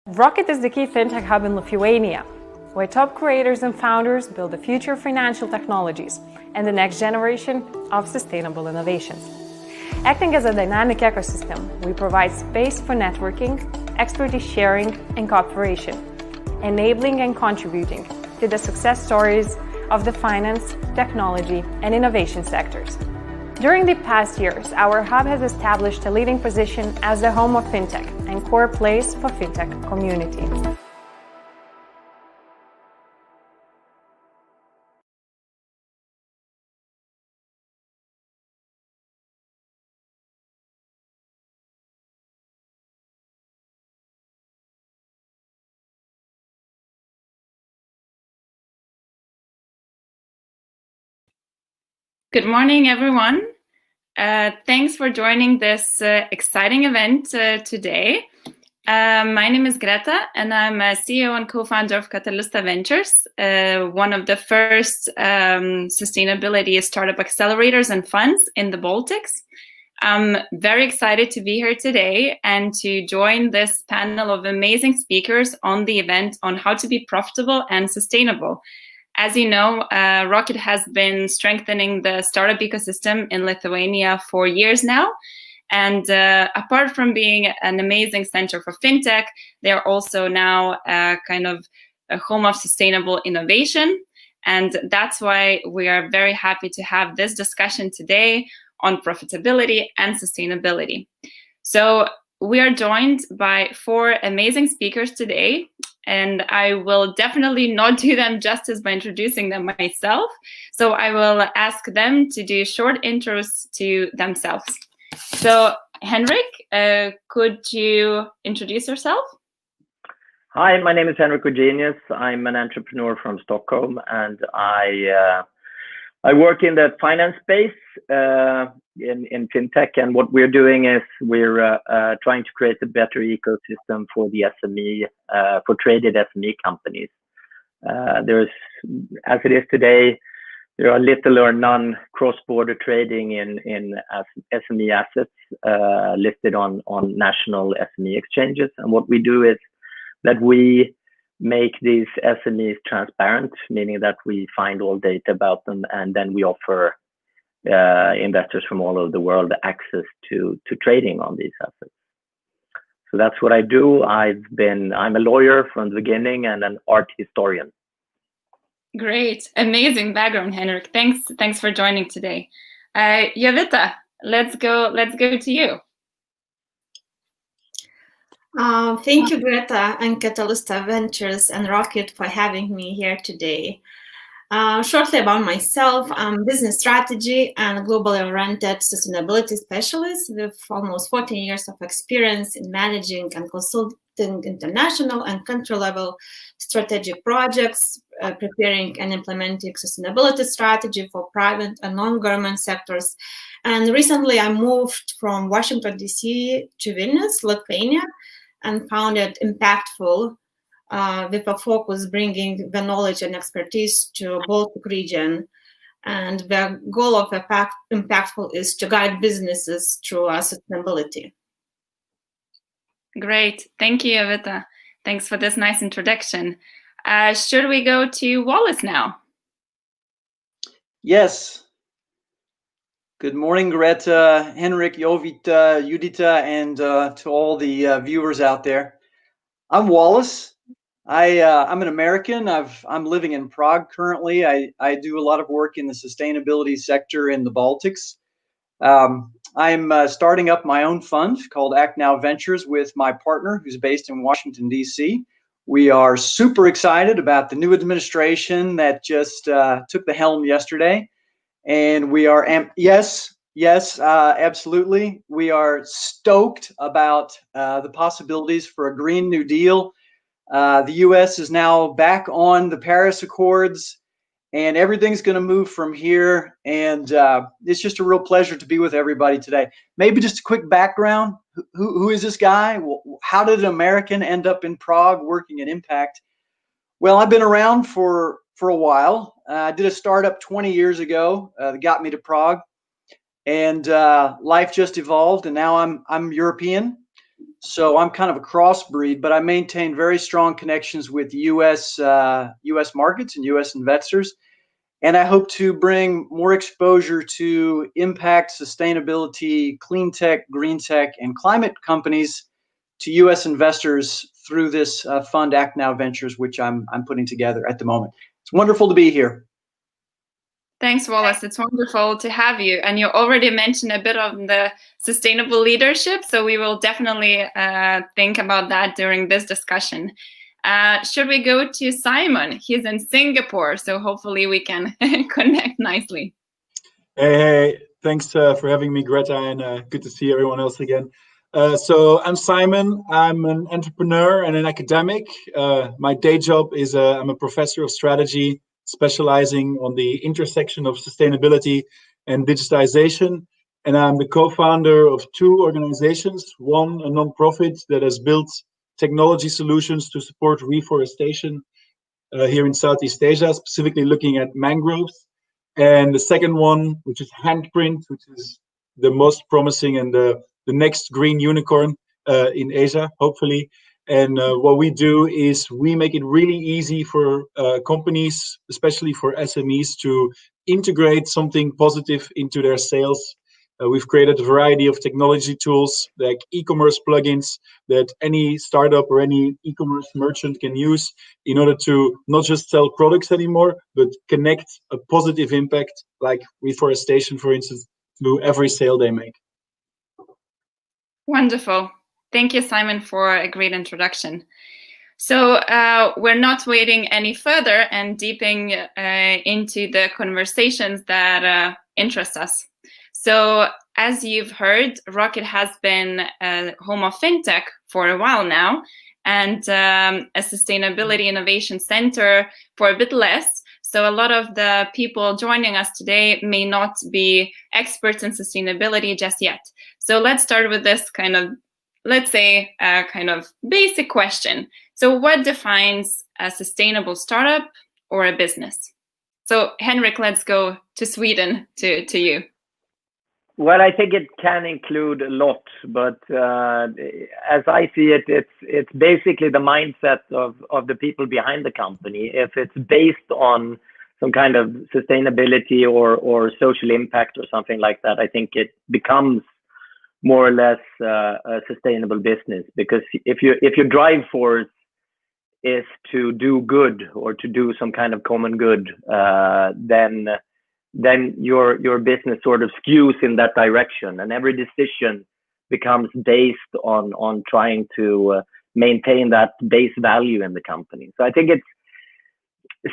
Rocket is the key fintech hub in Lithuania, where top creators and founders build the future of financial technologies and the next generation of sustainable innovations. Acting as a dynamic ecosystem, we provide space for networking, expertise sharing, and cooperation, enabling and contributing to the success stories of the finance, technology, and innovation sectors. During the past years, our hub has established a leading position as the home of fintech and core place for fintech community. Good morning, everyone. Thanks for joining this exciting event today. My name is Greta, and I'm a CEO and co-founder of Catalysta Ventures, one of the first sustainability startup accelerators and funds in the Baltics. I'm very excited to be here today and to join this panel of amazing speakers on the event on how to be profitable and sustainable. As you know, Rocket has been strengthening the startup ecosystem in Lithuania for years now. And apart from being an amazing center for fintech, they're also now kind of a home of sustainable innovation. And that's why we are very happy to have this discussion today on profitability and sustainability. So we are joined by 4 amazing speakers today, and I will definitely not do them justice by introducing them myself. So I will ask them to do short intros to themselves. So Henrik, could you introduce yourself? Hi, my name is Henrik Ogenius. I'm an entrepreneur from Stockholm, and I work in the finance space in fintech. And what we're doing is we're trying to create a better ecosystem for the SME, for traded SME companies. There's, as it is today, there are little or none cross-border trading in SME assets listed on national SME exchanges. And what we do is that we make these SMEs transparent, meaning that we find all data about them, and then we offer investors from all over the world access to trading on these assets. So that's what I do. I'm a lawyer from the beginning and an art historian. Great, amazing background, Henrik. Thanks for joining today. Jovita, let's go to you. Thank you, Greta and Catalysta Ventures and Rocket for having me here today. Shortly about myself, I'm business strategy and globally oriented sustainability specialist with almost 14 years of experience in managing and consulting international and country level strategic projects, preparing and implementing sustainability strategy for private and non-government sectors. And recently I moved from Washington, D.C. to Vilnius, Lithuania, and founded Impactful, with a focus bringing the knowledge and expertise to Baltic region. And the goal of Impactful is to guide businesses through sustainability. Great, thank you, Jovita. Thanks for this nice introduction. Should we go to Wallace now? Yes. Good morning, Greta, Henrik, Jovita, Judita, and to all the viewers out there. I'm Wallace. I'm an American. I'm living in Prague currently. I do a lot of work in the sustainability sector in the Baltics. I'm starting up my own fund called Act Now Ventures with my partner who's based in Washington, D.C. We are super excited about the new administration that just took the helm yesterday. And we are, yes, absolutely. We are stoked about the possibilities for a Green New Deal. The U.S. is now back on the Paris Accords, and everything's going to move from here. And it's just a real pleasure to be with everybody today. Maybe just a quick background. Who is this guy? How did an American end up in Prague working at Impact? Well, I've been around for a while. I did a startup 20 years ago that got me to Prague, and life just evolved, and now I'm European. So I'm kind of a crossbreed, but I maintain very strong connections with U.S. markets and U.S. investors. And I hope to bring more exposure to impact, sustainability, clean tech, green tech, and climate companies to U.S. investors through this fund Act Now Ventures, which I'm putting together at the moment. It's wonderful to be here. Thanks, Wallace. It's wonderful to have you. And you already mentioned a bit of the sustainable leadership, so we will definitely think about that during this discussion. Should we go to Simon? He's in Singapore, so hopefully we can connect nicely. Hey, thanks for having me, Greta, and good to see everyone else again. So I'm Simon. I'm an entrepreneur and an academic. My day job is I'm a professor of strategy, specializing on the intersection of sustainability and digitization. And I'm the co-founder of two organizations, one a nonprofit that has built technology solutions to support reforestation here in Southeast Asia, specifically looking at mangroves. And the second one, which is Handprint, which is the most promising and the next green unicorn in Asia, hopefully. And what we do is we make it really easy for companies, especially for SMEs, to integrate something positive into their sales. We've created a variety of technology tools like e-commerce plugins that any startup or any e-commerce merchant can use in order to not just sell products anymore, but connect a positive impact like reforestation, for instance, to every sale they make. Wonderful. Thank you, Simon, for a great introduction. So we're not waiting any further and deeping into the conversations that interest us. So as you've heard, Rocket has been a home of fintech for a while now, and a sustainability innovation center for a bit less. So a lot of the people joining us today may not be experts in sustainability just yet. So let's start with this kind of, let's say, kind of basic question. So what defines a sustainable startup or a business? So Henrik, let's go to Sweden, to you. Well, I think it can include a lot, but as I see it, it's basically the mindset of the people behind the company. If it's based on some kind of sustainability or social impact or something like that, I think it becomes more or less a sustainable business. Because if your drive force is to do good or to do some kind of common good, then your business sort of skews in that direction, and every decision becomes based on trying to maintain that base value in the company. So I think it's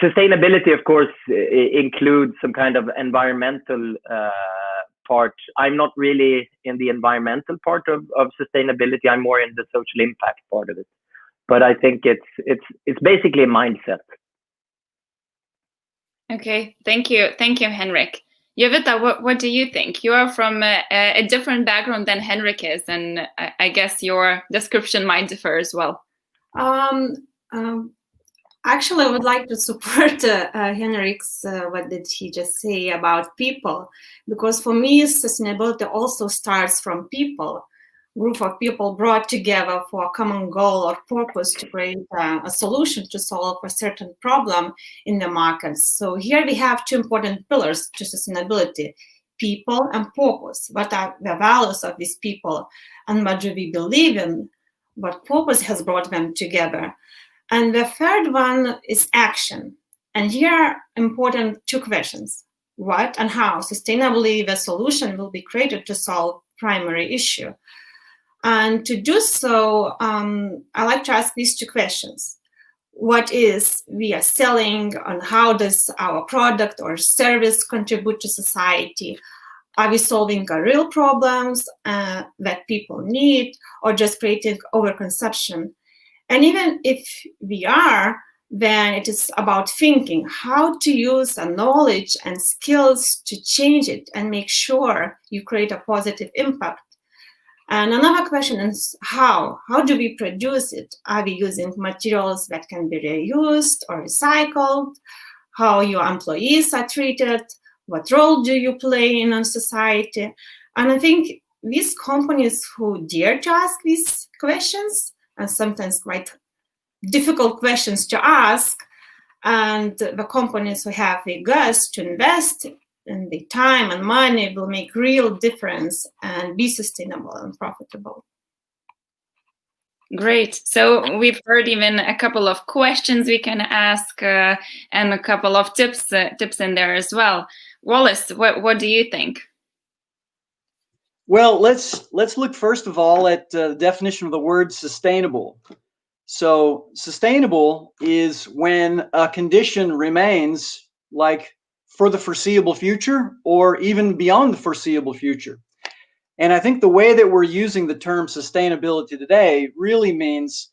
sustainability, of course, includes some kind of environmental part. I'm not really in the environmental part of sustainability. I'm more in the social impact part of it. But I think it's basically a mindset. Okay, thank you, Henrik. Jovita, what do you think? You are from a different background than Henrik is, and I guess your description might differ as well. Actually, I would like to support Henrik's, what did he just say about people? Because for me, sustainability also starts from people. Group of people brought together for a common goal or purpose to create a solution to solve a certain problem in the markets. So here we have two important pillars to sustainability: people and purpose. What are the values of these people and what do we believe in? What purpose has brought them together? And the third one is action. And here are important two questions: what and how sustainably the solution will be created to solve primary issue. And to do so, I like to ask these two questions. What is we are selling, and how does our product or service contribute to society? Are we solving real problems that people need, or just creating overconsumption? And even if we are, then it is about thinking how to use the knowledge and skills to change it and make sure you create a positive impact. And another question is how? How do we produce it? Are we using materials that can be reused or recycled? How your employees are treated? What role do you play in a society? And I think these companies who dare to ask these questions, and sometimes quite difficult questions to ask, and the companies who have the guts to invest in the time and money will make real difference and be sustainable and profitable. Great. So we've heard even a couple of questions we can ask and a couple of tips in there as well. Wallace, what do you think? Well, let's look first of all at the definition of the word sustainable. So sustainable is when a condition remains like for the foreseeable future or even beyond the foreseeable future. And I think the way that we're using the term sustainability today really means,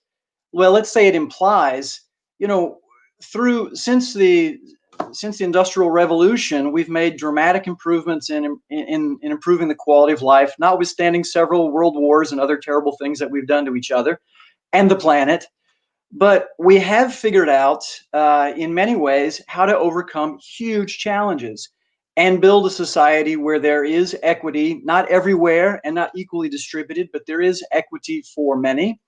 well, let's say it implies, since the Industrial Revolution, we've made dramatic improvements in improving the quality of life, notwithstanding several world wars and other terrible things that we've done to each other and the planet. But we have figured out, in many ways, how to overcome huge challenges and build a society where there is equity, not everywhere and not equally distributed, but there is equity for many.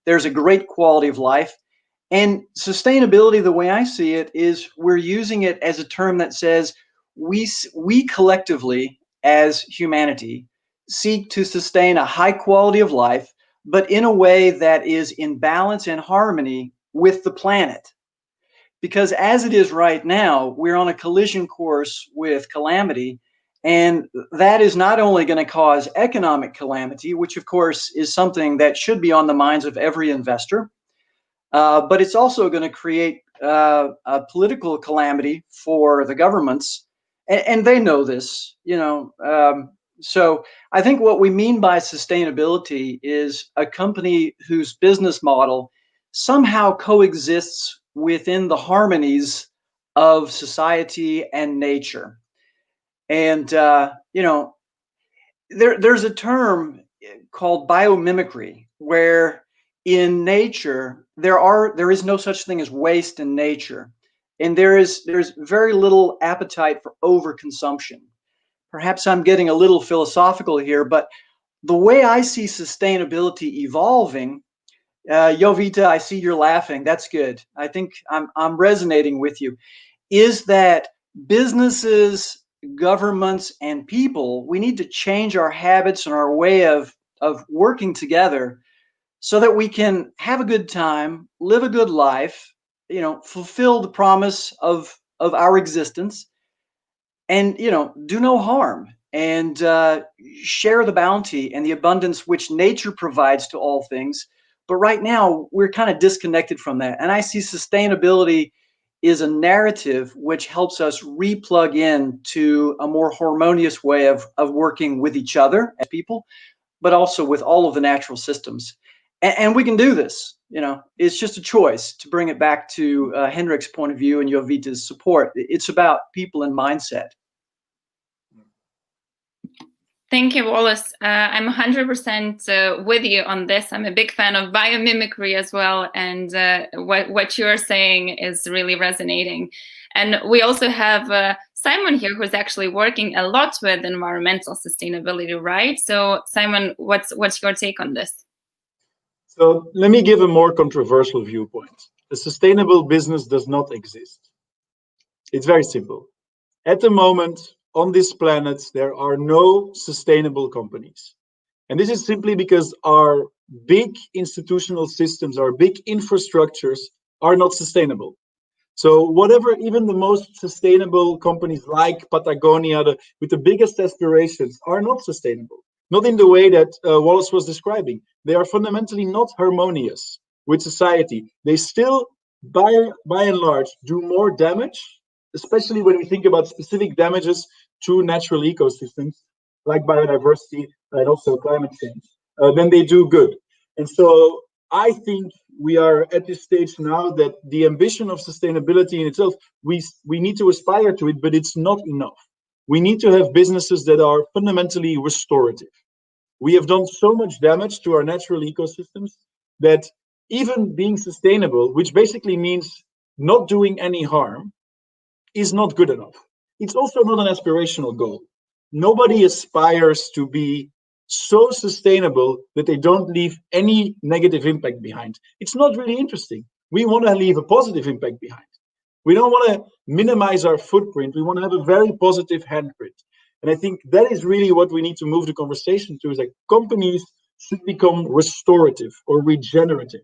There's a great quality of life. And sustainability, the way I see it, is we're using it as a term that says we collectively, as humanity, seek to sustain a high quality of life, but in a way that is in balance and harmony with the planet. Because as it is right now, we're on a collision course with calamity, and that is not only going to cause economic calamity, which of course is something that should be on the minds of every investor, but it's also going to create a political calamity for the governments, and they know this, so I think what we mean by sustainability is a company whose business model somehow coexists within the harmonies of society and nature. And, there's a term called biomimicry, where in nature, there is no such thing as waste in nature. And there's very little appetite for overconsumption. Perhaps I'm getting a little philosophical here, but the way I see sustainability evolving, Jovita, I see you're laughing. That's good. I think I'm resonating with you. Is that businesses, governments, and people, we need to change our habits and our way of working together so that we can have a good time, live a good life, fulfill the promise of our existence, and do no harm, and share the bounty and the abundance which nature provides to all things. But right now we're kind of disconnected from that, and I see sustainability is a narrative which helps us replug in to a more harmonious way of working with each other as people, but also with all of the natural systems. And we can do this. It's just a choice. To bring it back to Henrik's point of view and Jovita's support, it's about people and mindset. Thank you, Wallace. I'm 100% with you on this. I'm a big fan of biomimicry as well, and what you're saying is really resonating. And we also have Simon here, who's actually working a lot with environmental sustainability, right? So, Simon, what's your take on this? So let me give a more controversial viewpoint. A sustainable business does not exist. It's very simple. At the moment, on this planet, there are no sustainable companies. And this is simply because our big institutional systems, our big infrastructures are not sustainable. So whatever, even the most sustainable companies like Patagonia, with the biggest aspirations, are not sustainable. Not in the way that Wallace was describing. They are fundamentally not harmonious with society. They still, by and large, do more damage, especially when we think about specific damages to natural ecosystems, like biodiversity and also climate change, than they do good. And so I think we are at this stage now that the ambition of sustainability in itself, we need to aspire to it, but it's not enough. We need to have businesses that are fundamentally restorative. We have done so much damage to our natural ecosystems that even being sustainable, which basically means not doing any harm, is not good enough. It's also not an aspirational goal. Nobody aspires to be so sustainable that they don't leave any negative impact behind. It's not really interesting. We want to leave a positive impact behind. We don't want to minimize our footprint. We want to have a very positive handprint. And I think that is really what we need to move the conversation to, is that companies should become restorative or regenerative.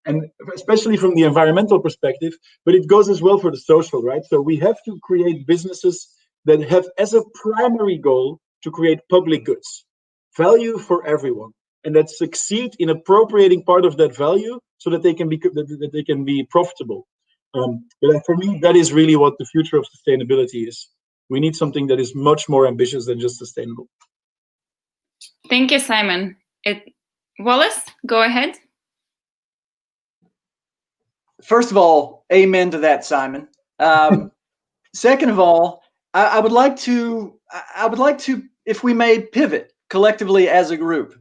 And especially from the environmental perspective, but it goes as well for the social, right? So we have to create businesses that have as a primary goal to create public goods, value for everyone, and that succeed in appropriating part of that value so that they can be profitable. But for me, that is really what the future of sustainability is. We need something that is much more ambitious than just sustainable. Thank you, Simon. Wallace, go ahead. First of all, amen to that, Simon. Second of all, I would like to, if we may, pivot collectively as a group.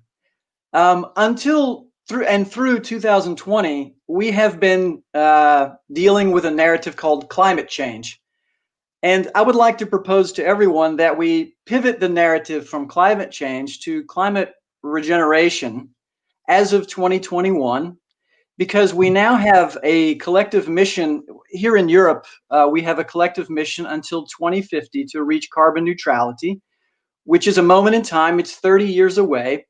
Through 2020, we have been dealing with a narrative called climate change. And I would like to propose to everyone that we pivot the narrative from climate change to climate regeneration as of 2021, because we now have a collective mission here in Europe. We have a collective mission until 2050 to reach carbon neutrality, which is a moment in time. It's 30 years away.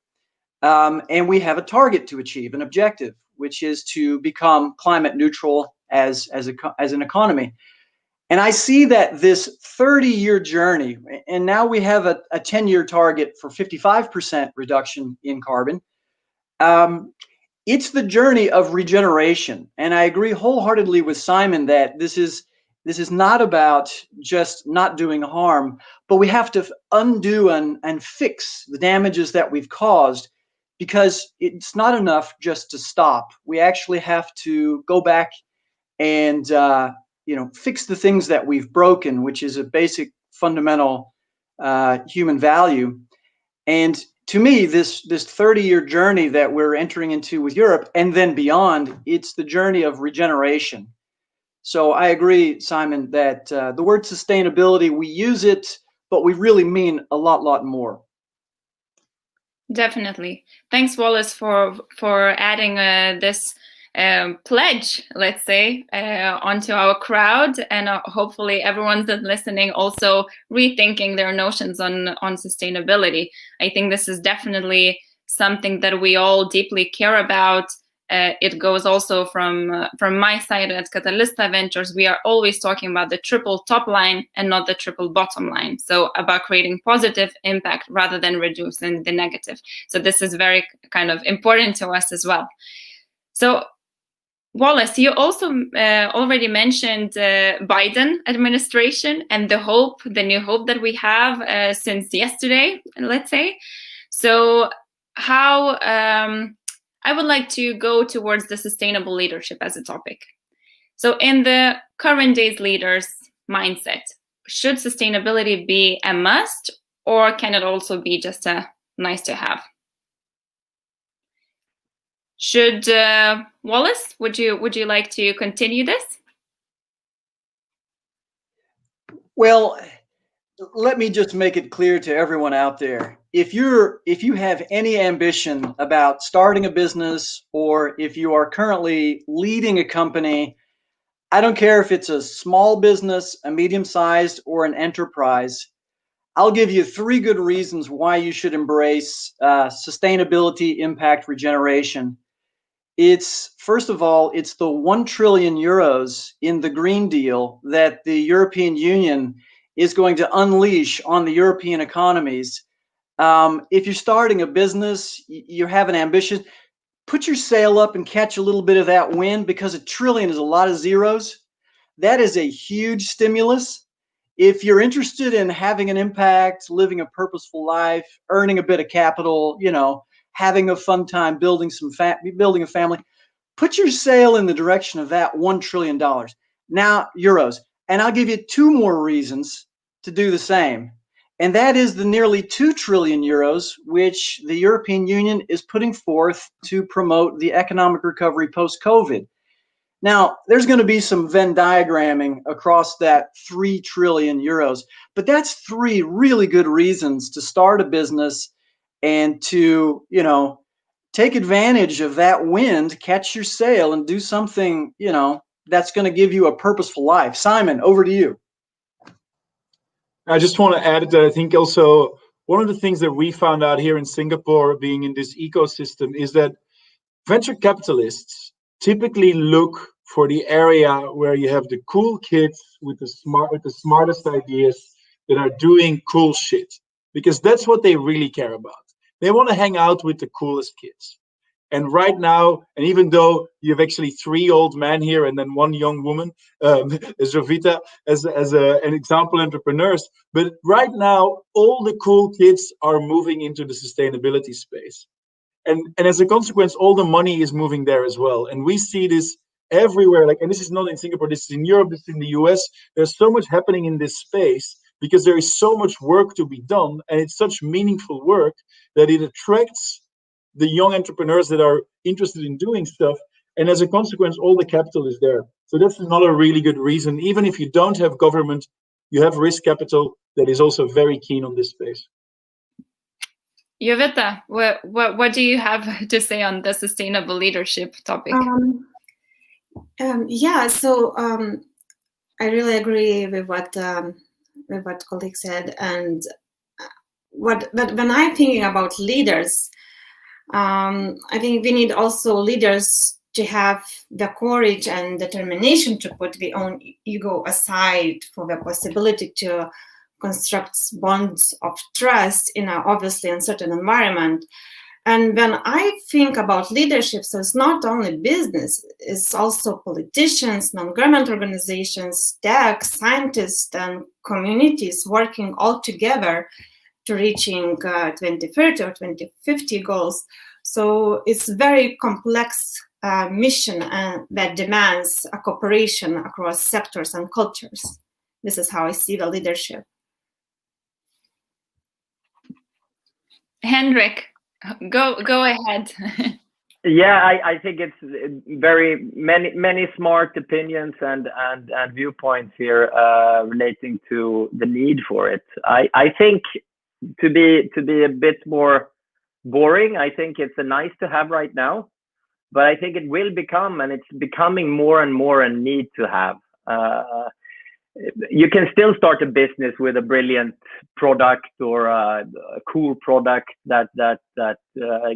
And we have a target to achieve, an objective, which is to become climate neutral as an economy. And I see that this 30-year journey, and now we have a 10-year target for 55% reduction in carbon. It's the journey of regeneration. And I agree wholeheartedly with Simon that this is not about just not doing harm, but we have to undo and fix the damages that we've caused, because it's not enough just to stop. We actually have to go back and fix the things that we've broken, which is a basic fundamental human value. And to me, this 30-year journey that we're entering into with Europe and then beyond, it's the journey of regeneration. So I agree, Simon, that the word sustainability, we use it, but we really mean a lot more. Definitely. Thanks, Wallace, for adding this pledge, let's say, onto our crowd, and hopefully everyone's listening also rethinking their notions on sustainability. I think this is definitely something that we all deeply care about. It goes also from my side at Catalysta Ventures. We are always talking about the triple top line and not the triple bottom line. So about creating positive impact rather than reducing the negative. So this is very kind of important to us as well. So Wallace, you also already mentioned Biden administration and the new hope that we have since yesterday, let's say. So how I would like to go towards the sustainable leadership as a topic. So in the current day's leaders' mindset, should sustainability be a must, or can it also be just a nice to have? Should Wallace, would you like to continue this? Well, let me just make it clear to everyone out there. If you have any ambition about starting a business, or if you are currently leading a company, I don't care if it's a small business, a medium-sized, or an enterprise, I'll give you 3 good reasons why you should embrace sustainability, impact, regeneration. First of all, it's the 1 trillion euros in the Green Deal that the European Union is going to unleash on the European economies. If you're starting a business, you have an ambition, put your sail up and catch a little bit of that wind, because $1 trillion is a lot of zeros. That is a huge stimulus. If you're interested in having an impact, living a purposeful life, earning a bit of capital, having a fun time, building a family, put your sail in the direction of that $1 trillion. Now, euros. And I'll give you 2 more reasons to do the same. And that is the nearly 2 trillion euros, which the European Union is putting forth to promote the economic recovery post-COVID. Now, there's going to be some Venn diagramming across that 3 trillion euros, but that's 3 really good reasons to start a business and to, you know, take advantage of that wind, catch your sail, and do something, you know, that's going to give you a purposeful life. Simon, over to you. I just want to add that I think also one of the things that we found out here in Singapore, being in this ecosystem, is that venture capitalists typically look for the area where you have the cool kids with the smartest ideas that are doing cool shit, because that's what they really care about. They want to hang out with the coolest kids. And right now, and even though you have actually 3 old men here and then 1 young woman, Jovita, as an example entrepreneurs, but right now, all the cool kids are moving into the sustainability space. And as a consequence, all the money is moving there as well. And we see this everywhere. Like, and this is not in Singapore, this is in Europe, this is in the US. There's so much happening in this space because there is so much work to be done, and it's such meaningful work that it attracts the young entrepreneurs that are interested in doing stuff. And as a consequence, all the capital is there. So that's another really good reason. Even if you don't have government, you have risk capital that is also very keen on this space. Jovita, what do you have to say on the sustainable leadership topic? Yeah, so I really agree with what colleague said, and but when I'm thinking about leaders, I think we need also leaders to have the courage and determination to put their own ego aside for the possibility to construct bonds of trust in an obviously uncertain environment. And when I think about leadership, so it's not only business, it's also politicians, non-government organizations, tech, scientists, and communities working all together to reaching 2030 or 2050 goals. So it's a very complex mission that demands a cooperation across sectors and cultures. This is how I see the leadership. Henrik, go ahead. Yeah, I think it's very many smart opinions and viewpoints here relating to the need for it. I think to be a bit more boring, I think it's a nice to have right now, but I think it will become, and it's becoming more and more a need to have. You can still start a business with a brilliant product or a cool product that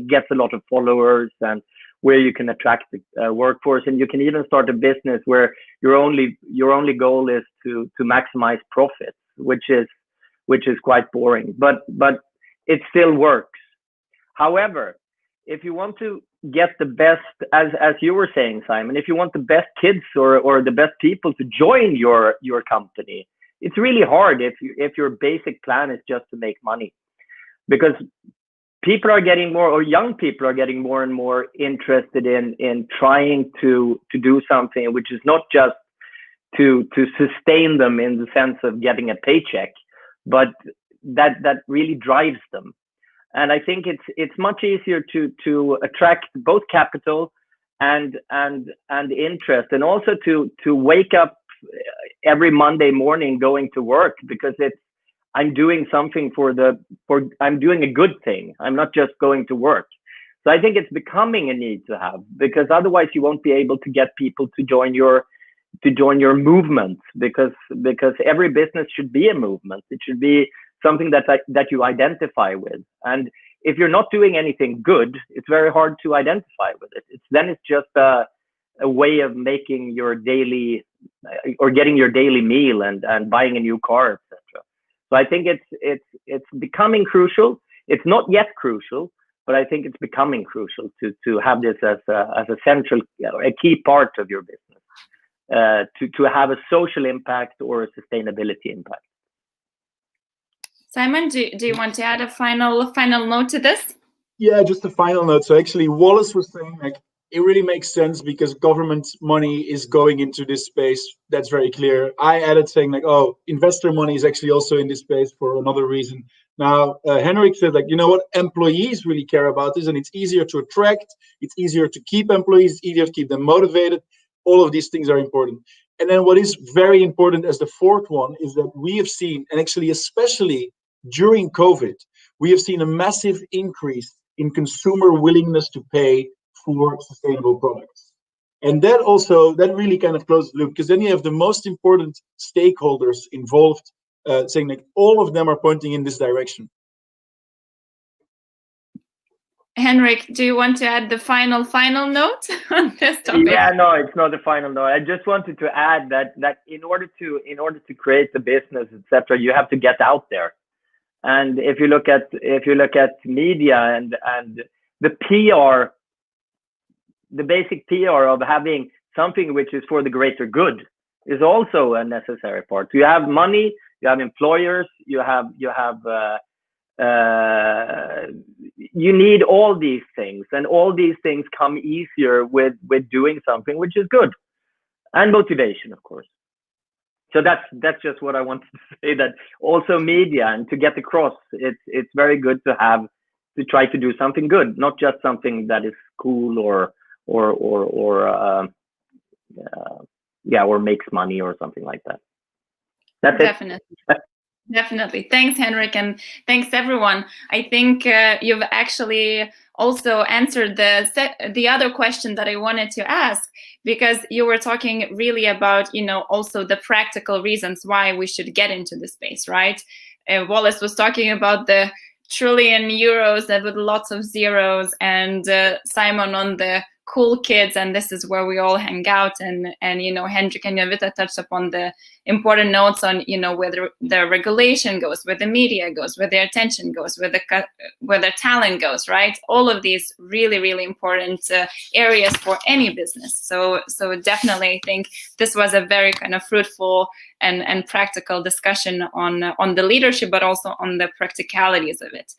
gets a lot of followers and where you can attract the workforce, and you can even start a business where your only goal is to maximize profits, which is quite boring, but it still works. However, if you want to get the best, as you were saying, Simon, if you want the best kids or the best people to join your company, it's really hard if your basic plan is just to make money, because people are getting more, or young people are getting more and more interested in trying to do something which is not just to sustain them in the sense of getting a paycheck, but that really drives them. And I think it's much easier to attract both capital and interest, and also to wake up every Monday morning going to work because I'm doing something I'm doing a good thing. I'm not just going to work. So I think it's becoming a need to have, because otherwise you won't be able to get people to join your movement, because every business should be a movement. It should be something that you identify with. And if you're not doing anything good, it's very hard to identify with it. It's just a way of making your daily or getting your daily meal and buying a new car, etc. So I think it's becoming crucial. It's not yet crucial, but I think it's becoming crucial to have this as a central, a key part of your business, to have a social impact or a sustainability impact. Simon, do you want to add a final note to this? Yeah, just a final note. So actually, Wallace was saying, like, it really makes sense because government money is going into this space. That's very clear. I added saying, like, oh, investor money is actually also in this space for another reason. Now, Henrik said, like, you know what, employees really care about this, and it's easier to attract, it's easier to keep employees, it's easier to keep them motivated. All of these things are important. And then what is very important as the fourth one is that we have seen, and actually especially during COVID, we have seen a massive increase in consumer willingness to pay for sustainable products. And that really kind of closes the loop, because then you have the most important stakeholders involved saying like all of them are pointing in this direction. Henrik, do you want to add the final note on this topic? Yeah, no, it's not the final note. I just wanted to add that in order to create the business, etc., you have to get out there. And if you look at media and the PR, the basic PR of having something which is for the greater good is also a necessary part. You have money, you have employers, you need all these things, and all these things come easier with doing something which is good, and motivation, of course. So that's just what I wanted to say, that also media, and to get across, it's very good to try to do something good, not just something that is cool or makes money or something like that. That's Definitely. it. Definitely. Thanks, Henrik, and thanks, everyone. I think you've actually also answered the other question that I wanted to ask, because you were talking really about, also the practical reasons why we should get into the space, right? Wallace was talking about the €1 trillion with lots of zeros, and Simon on the cool kids, and this is where we all hang out, and Henrik and Jovita touched upon the important notes on where the regulation goes, where the media goes, where the attention goes, where the talent goes, right? All of these really, really important areas for any business. So definitely I think this was a very kind of fruitful and practical discussion on the leadership, but also on the practicalities of it.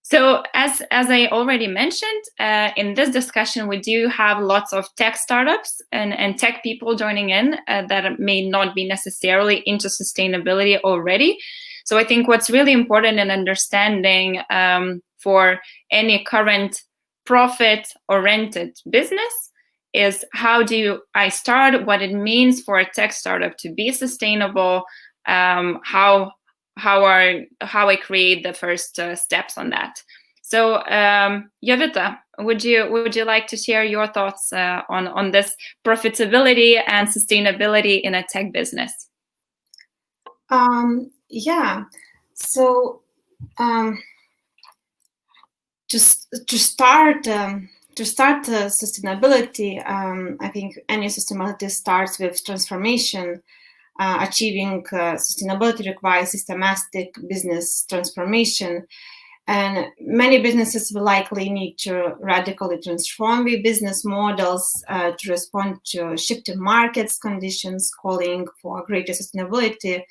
So as I already mentioned, in this discussion, we do have lots of tech startups and tech people joining in that may not be necessarily into sustainability already. So I think what's really important in understanding for any current profit-oriented business is how do I start, what it means for a tech startup to be sustainable, how I create the first steps on that. So Jovita, would you like to share your thoughts on this profitability and sustainability in a tech business? Yeah. So to start sustainability, I think any sustainability starts with transformation. Achieving sustainability requires systematic business transformation, and many businesses will likely need to radically transform their business models to respond to shifting markets conditions, calling for greater sustainability.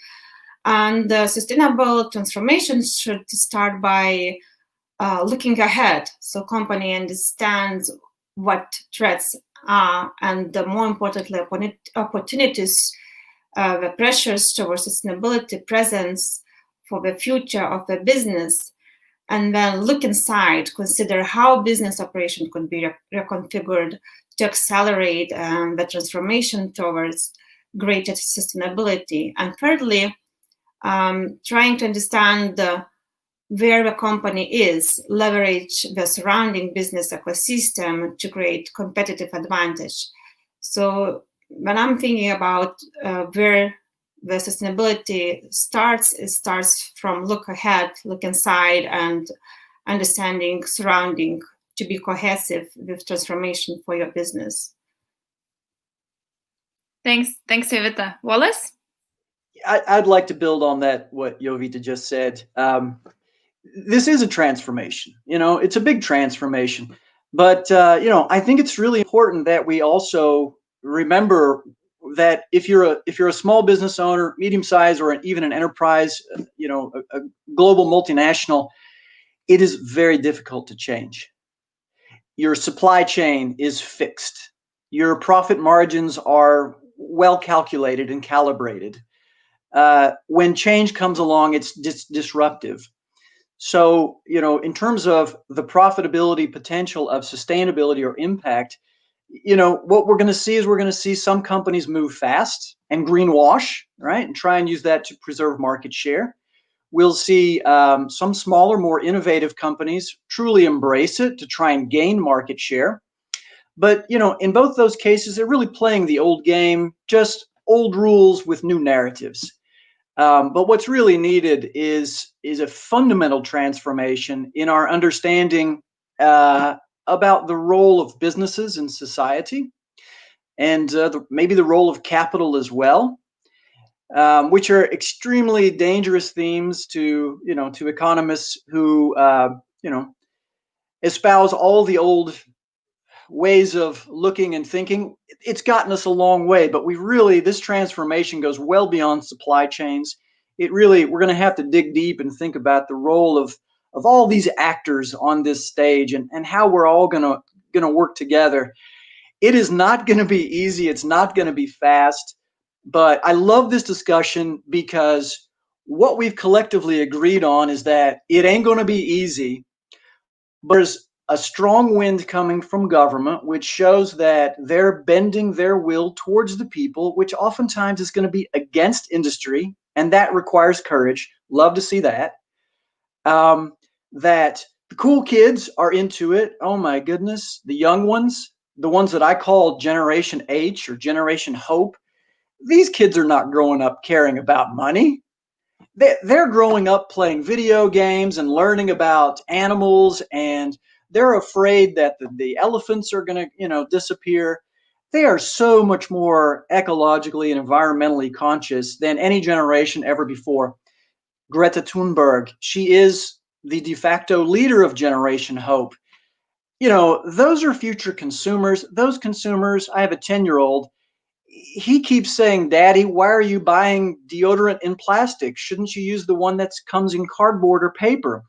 And sustainable transformation should start by looking ahead, so company understands what threats are, and more importantly, opportunities. The pressures towards sustainability presence for the future of the business, and then look inside, consider how business operation could be reconfigured to accelerate the transformation towards greater sustainability. And thirdly, trying to understand where the company is, leverage the surrounding business ecosystem to create competitive advantage. So when I'm thinking about where the sustainability starts, it starts from look ahead, look inside, and understanding surrounding to be cohesive with transformation for your business. Thanks, Jovita. Wallace? I'd like to build on that, what Jovita just said. This is a transformation. It's a big transformation. But, I think it's really important that we also remember that if you're a small business owner, medium size, or even an enterprise, a global multinational, it is very difficult to change. Your supply chain is fixed. Your profit margins are well calculated and calibrated. When change comes along, it's disruptive. So, in terms of the profitability potential of sustainability or impact, what we're going to see some companies move fast and greenwash, right? And try and use that to preserve market share. We'll see some smaller, more innovative companies truly embrace it to try and gain market share. But, in both those cases, they're really playing the old game, just old rules with new narratives. But what's really needed is a fundamental transformation in our understanding about the role of businesses in society, and maybe the role of capital as well, which are extremely dangerous themes to economists who espouse all the old ways of looking and thinking. It's gotten us a long way, but this transformation goes well beyond supply chains. We're going to have to dig deep and think about the role of all these actors on this stage, and how we're all going to work together. It is not going to be easy. It's not going to be fast, but I love this discussion because what we've collectively agreed on is that it ain't going to be easy, but there's a strong wind coming from government, which shows that they're bending their will towards the people, which oftentimes is going to be against industry, and that requires courage. Love to see that. That the cool kids are into it. Oh my goodness. The young ones, the ones that I call Generation H or Generation Hope, these kids are not growing up caring about money. They're growing up playing video games and learning about animals, and they're afraid that the elephants are going to, disappear. They are so much more ecologically and environmentally conscious than any generation ever before. Greta Thunberg, she is the de facto leader of Generation Hope. Those are future consumers. Those consumers, I have a 10-year-old. He keeps saying, "Daddy, why are you buying deodorant in plastic? Shouldn't you use the one that comes in cardboard or paper?"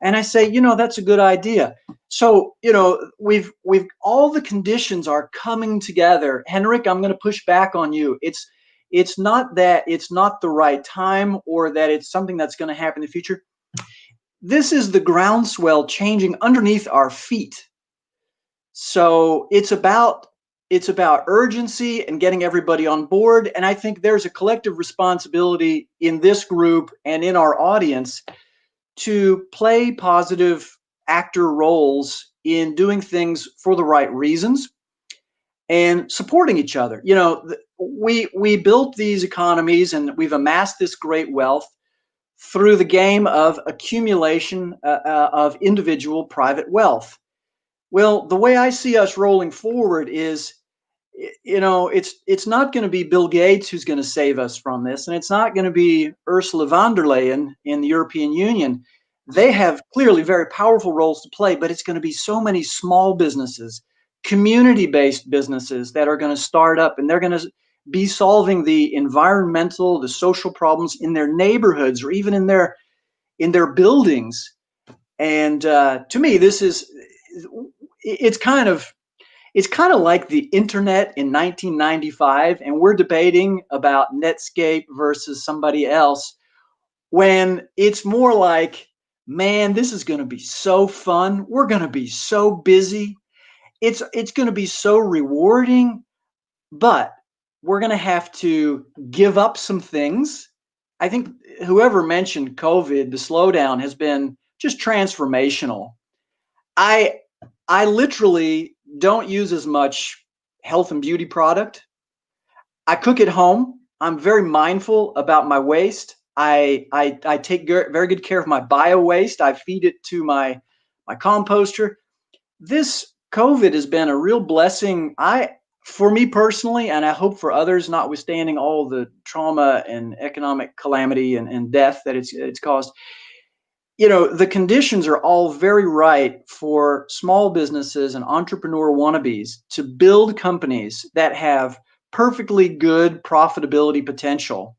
And I say, that's a good idea. So, we've all the conditions are coming together. Henrik, I'm going to push back on you. It's not that it's not the right time or that it's something that's going to happen in the future. This is the groundswell changing underneath our feet. So it's about urgency and getting everybody on board. And I think there's a collective responsibility in this group and in our audience to play positive actor roles in doing things for the right reasons and supporting each other. We built these economies and we've amassed this great wealth through the game of accumulation of individual private wealth. Well, the way I see us rolling forward is, it's not going to be Bill Gates who's going to save us from this, and it's not going to be Ursula von der Leyen in the European Union. They have clearly very powerful roles to play, but it's going to be so many small businesses, community-based businesses that are going to start up, and they're going to be solving the environmental, the social problems in their neighborhoods or even in their buildings. And to me, it's kind of like the internet in 1995, and we're debating about Netscape versus somebody else, when it's more like, man, this is going to be so fun. We're going to be so busy. It's going to be so rewarding, but we're going to have to give up some things. I think whoever mentioned COVID, the slowdown has been just transformational. I literally don't use as much health and beauty product. I cook at home. I'm very mindful about my waste. I take very good care of my bio waste. I feed it to my composter. This COVID has been a real blessing. For me personally, and I hope for others, notwithstanding all the trauma and economic calamity and death that it's caused. The conditions are all very right for small businesses and entrepreneur wannabes to build companies that have perfectly good profitability potential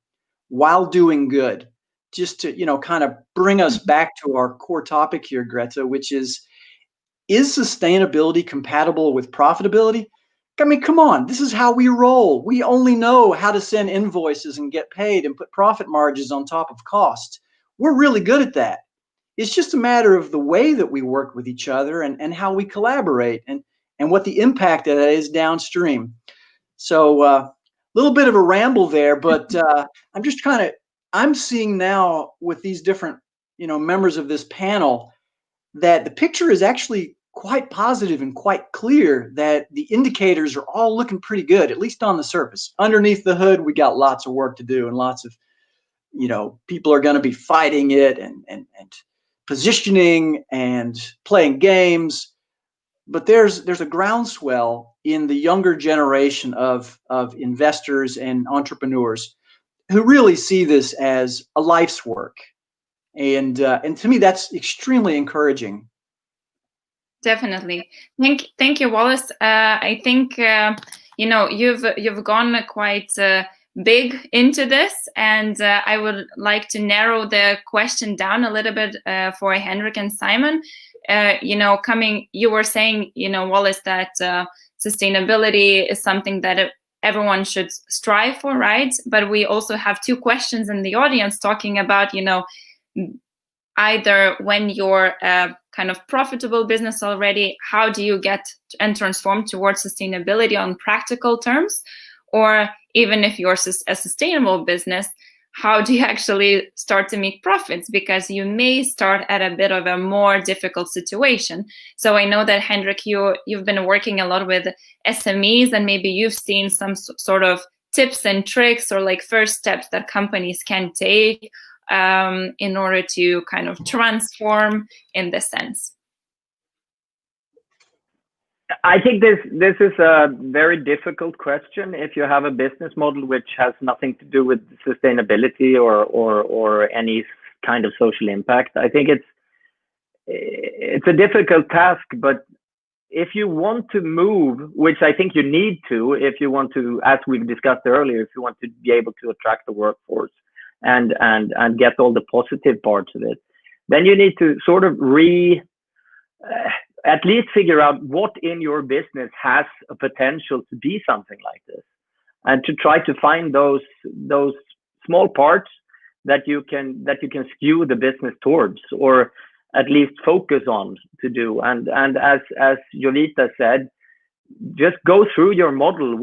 while doing good. Just to, kind of bring us back to our core topic here, Greta, which is sustainability compatible with profitability? I mean, come on, this is how we roll. We only know how to send invoices and get paid and put profit margins on top of costs. We're really good at that. It's just a matter of the way that we work with each other and how we collaborate and what the impact of that is downstream. So a little bit of a ramble there, but I'm just kind of I'm seeing now with these different, members of this panel, that the picture is actually quite positive and quite clear, that the indicators are all looking pretty good, at least on the surface. Underneath the hood, we got lots of work to do, and lots of, people are going to be fighting it and positioning and playing games. But there's a groundswell in the younger generation of investors and entrepreneurs who really see this as a life's work. And to me, that's extremely encouraging. Definitely. Thank you, Wallace. I think you've gone quite big into this, and I would like to narrow the question down a little bit for Henrik and Simon. You were saying, Wallace, that sustainability is something that everyone should strive for, right? But we also have two questions in the audience talking about, either when you're a kind of profitable business already, how do you get and transform towards sustainability on practical terms? Or even if you're a sustainable business, how do you actually start to make profits? Because you may start at a bit of a more difficult situation. So I know that, Henrik, you've been working a lot with SMEs, and maybe you've seen some sort of tips and tricks or like first steps that companies can take in order to kind of transform in this sense. I think this is a very difficult question if you have a business model which has nothing to do with sustainability or any kind of social impact. I think it's a difficult task, but if you want to move, which I think you need to, if you want to, as we've discussed earlier, if you want to be able to attract the workforce and get all the positive parts of it, then you need to sort of at least figure out what in your business has a potential to be something like this, and to try to find those small parts that you can skew the business towards, or at least focus on to do. And as Jovita said, just go through your model.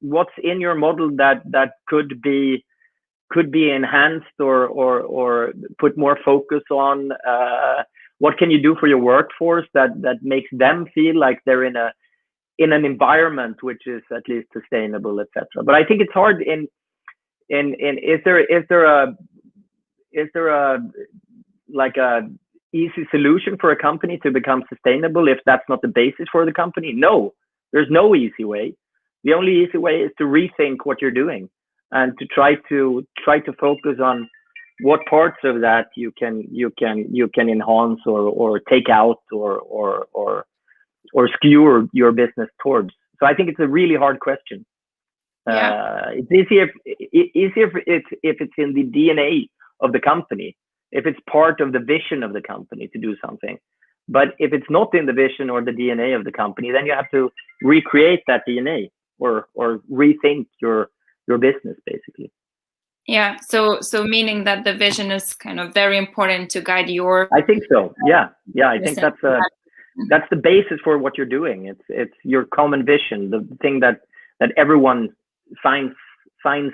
What's in your model that could be enhanced or put more focus on? What can you do for your workforce that makes them feel like they're in an environment which is at least sustainable, etc. But I think it's hard is there a like a easy solution for a company to become sustainable if that's not the basis for the company? No, there's no easy way. The only easy way is to rethink what you're doing and to try to focus on what parts of that you can enhance or take out or skew your business towards. So I think it's a really hard question. Yeah. It's easier if it's in the DNA of the company, if it's part of the vision of the company to do something. But if it's not in the vision or the DNA of the company, then you have to recreate that DNA or rethink your business, basically. Yeah. So meaning that the vision is kind of very important to guide your. I think so. Yeah. I think that's the basis for what you're doing. It's your common vision, the thing that everyone signs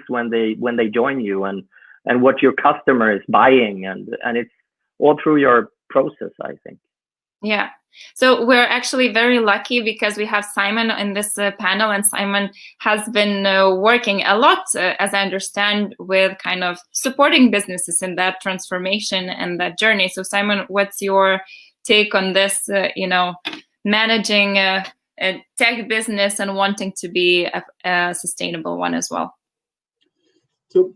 when they join you, and what your customer is buying, and it's all through your process, I think. Yeah. So we're actually very lucky because we have Simon in this panel, and Simon has been working a lot, as I understand, with kind of supporting businesses in that transformation and that journey. So Simon, what's your take on this, managing a tech business and wanting to be a sustainable one as well? So,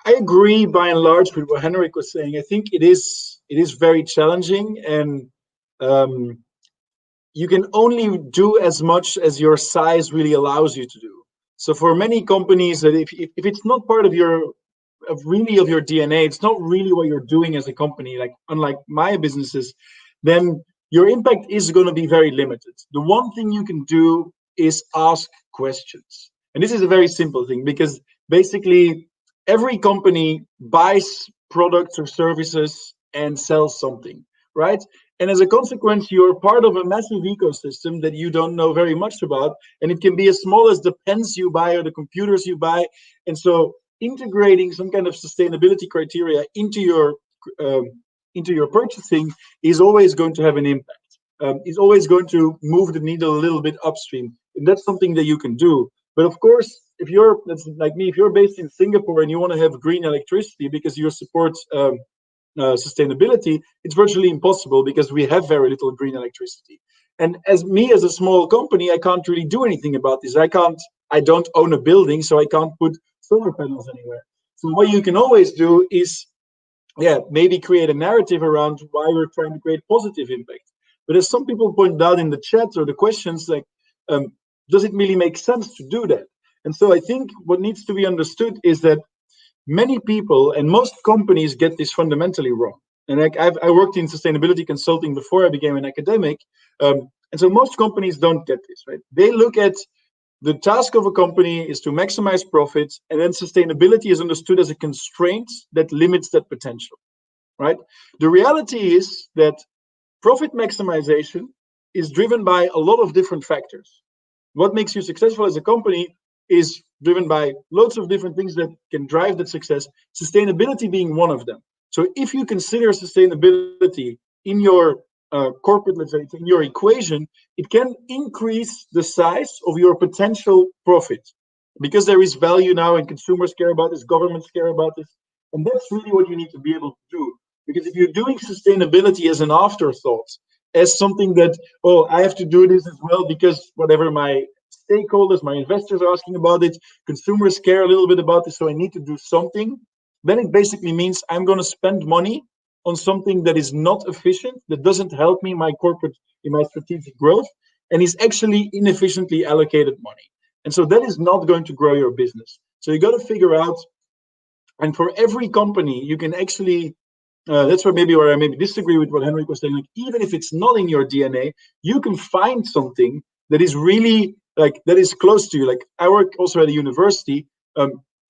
I agree by and large with what Henrik was saying. I think it is very challenging, and you can only do as much as your size really allows you to do. So for many companies, that if it's not part of your DNA, it's not really what you're doing as a company, like unlike my businesses, then your impact is going to be very limited. The one thing you can do is ask questions. And this is a very simple thing, because basically every company buys products or services and sells something, right? And as a consequence, you're part of a massive ecosystem that you don't know very much about. And it can be as small as the pens you buy or the computers you buy. And so integrating some kind of sustainability criteria into your purchasing is always going to have an impact. Is always going to move the needle a little bit upstream, and that's something that you can do. But of course, if you're, that's like me, if you're based in Singapore and you want to have green electricity because you support sustainability, it's virtually impossible because we have very little green electricity. And as a small company, I can't really do anything about this. I don't own a building, so I can't put solar panels anywhere. So what you can always do is, maybe create a narrative around why we're trying to create positive impact. But as some people pointed out in the chat or the questions, like, does it really make sense to do that? And so I think what needs to be understood is that many people and most companies get this fundamentally wrong. And I worked in sustainability consulting before I became an academic. And so most companies don't get this, right? They look at the task of a company is to maximize profits, and then sustainability is understood as a constraint that limits that potential, right? The reality is that profit maximization is driven by a lot of different factors. What makes you successful as a company is driven by loads of different things that can drive that success, sustainability being one of them. So if you consider sustainability in your corporate, let's say, in your equation, it can increase the size of your potential profit because there is value now and consumers care about this, governments care about this. And that's really what you need to be able to do. Because if you're doing sustainability as an afterthought, as something that, oh, I have to do this as well because whatever my stakeholders, my investors are asking about it, consumers care a little bit about this, so I need to do something, then it basically means I'm going to spend money on something that is not efficient, that doesn't help me in my strategic growth, and is actually inefficiently allocated money. And so that is not going to grow your business. So you got to figure out, and for every company, you can actually, that's where I maybe disagree with what Henrik was saying, like, even if it's not in your DNA, you can find something that is really, like, that is close to you. Like, I work also at a university,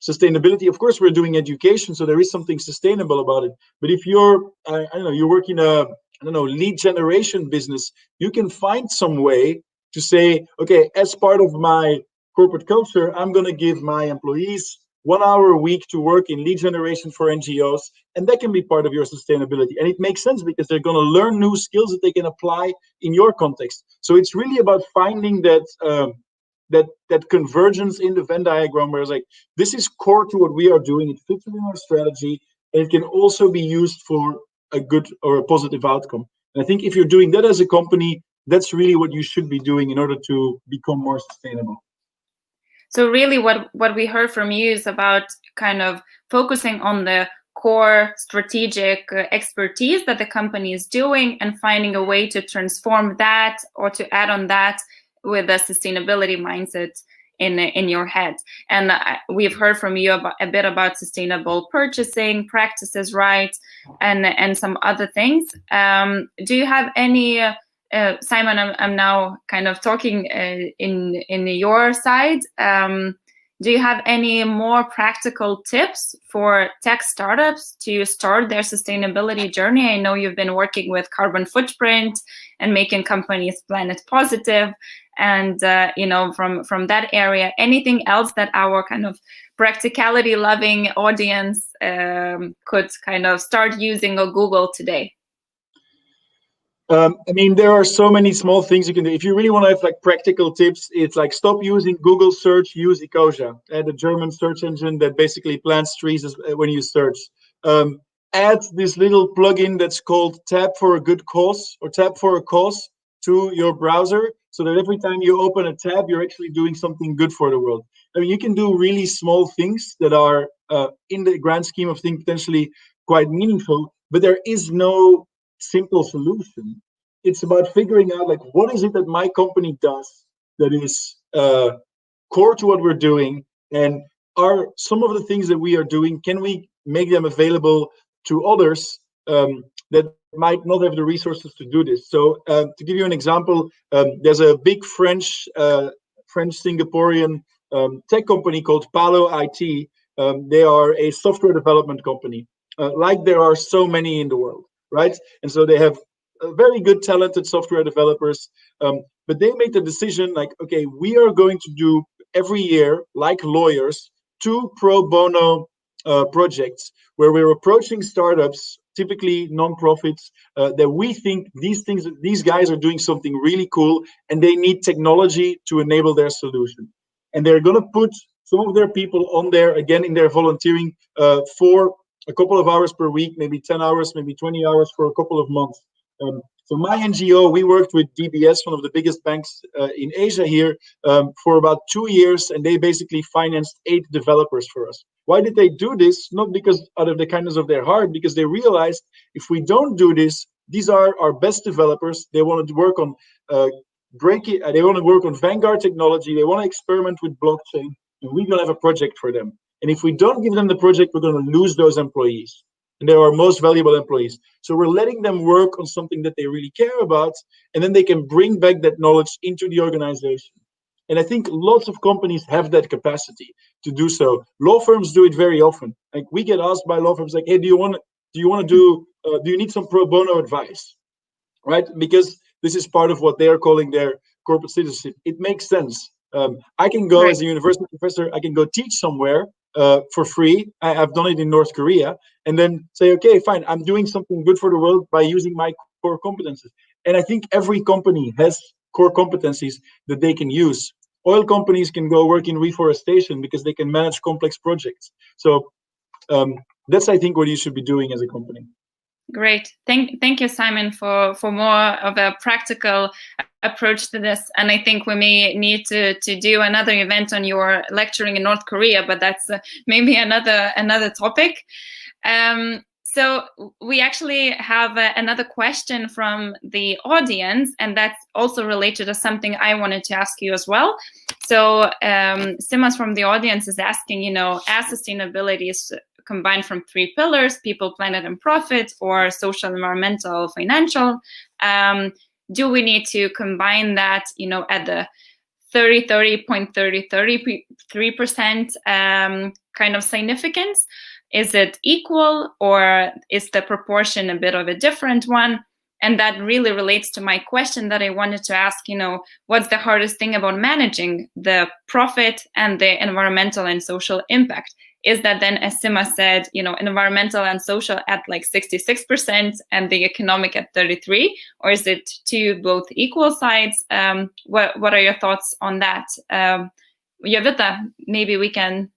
sustainability, of course, we're doing education, so there is something sustainable about it. But if you're, I don't know, you work in a, lead generation business, you can find some way to say, okay, as part of my corporate culture, I'm going to give my employees 1 hour a week to work in lead generation for NGOs, and that can be part of your sustainability. And it makes sense because they're going to learn new skills that they can apply in your context. So it's really about finding that that convergence in the Venn diagram where it's like, this is core to what we are doing, it fits within our strategy, and it can also be used for a good or a positive outcome. And I think if you're doing that as a company, that's really what you should be doing in order to become more sustainable. So really what we heard from you is about kind of focusing on the core strategic expertise that the company is doing and finding a way to transform that or to add on that with a sustainability mindset in your head. And we've heard from you a bit about sustainable purchasing practices, right? And some other things. Do you have any, Simon, I'm now kind of talking in your side. Do you have any more practical tips for tech startups to start their sustainability journey? I know you've been working with carbon footprint and making companies planet positive. And from that area, anything else that our kind of practicality loving audience could kind of start using or Google today? There are so many small things you can do. If you really want to have like practical tips, it's like stop using Google search, use Ecosia, the German search engine that basically plants trees when you search. Add this little plugin that's called Tab for a Good Cause or Tab for a Cause to your browser, so that every time you open a tab, you're actually doing something good for the world. You can do really small things that are, in the grand scheme of things, potentially quite meaningful, but there is no simple solution. It's about figuring out, like, what is it that my company does that is core to what we're doing, and are some of the things that we are doing, can we make them available to others that might not have the resources to do this? So to give you an example, there's a big French Singaporean tech company called Palo IT. They are a software development company, like there are so many in the world, right? And so they have very good, talented software developers, but they made the decision, like, okay, we are going to do every year, like lawyers, 2 pro bono projects where we're approaching startups, typically non-profits, that we think these guys are doing something really cool and they need technology to enable their solution. And they're going to put some of their people on there, again, in their volunteering for a couple of hours per week, maybe 10 hours, maybe 20 hours for a couple of months. So my NGO, we worked with DBS, one of the biggest banks in Asia here, for about 2 years, and they basically financed 8 developers for us. Why did they do this? Not because out of the kindness of their heart, because they realized if we don't do this, these are our best developers. They want to work on they want to work on Vanguard technology. They want to experiment with blockchain, and we're going to have a project for them. And if we don't give them the project, we're going to lose those employees. And they're our most valuable employees. So we're letting them work on something that they really care about, and then they can bring back that knowledge into the organization. And I think lots of companies have that capacity to do so. Law firms do it very often. Like we get asked by law firms, like, "Hey, do you need some pro bono advice?" Right? Because this is part of what they are calling their corporate citizenship. It makes sense. I can go as a university professor. I can go teach somewhere for free. I've done it in North Korea, and then say, okay, fine, I'm doing something good for the world by using my core competences. And I think every company has core competencies that they can use. Oil companies can go work in reforestation because they can manage complex projects. So that's, I think, what you should be doing as a company. Great. Thank you, Simon, for more of a practical approach to this. And I think we may need to do another event on your lecturing in North Korea, but that's maybe another topic. So we actually have another question from the audience, and that's also related to something I wanted to ask you as well. So Simas from the audience is asking, as sustainability is combined from 3 pillars: people, planet, and profit, or social, environmental, financial, do we need to combine that, at the 33% kind of significance? Is it equal, or is the proportion a bit of a different one? And that really relates to my question that I wanted to ask, what's the hardest thing about managing the profit and the environmental and social impact? Is that then, as Sima said, environmental and social at like 66% and the economic at 33%, or is it both equal sides? What are your thoughts on that? Jovita, maybe we can.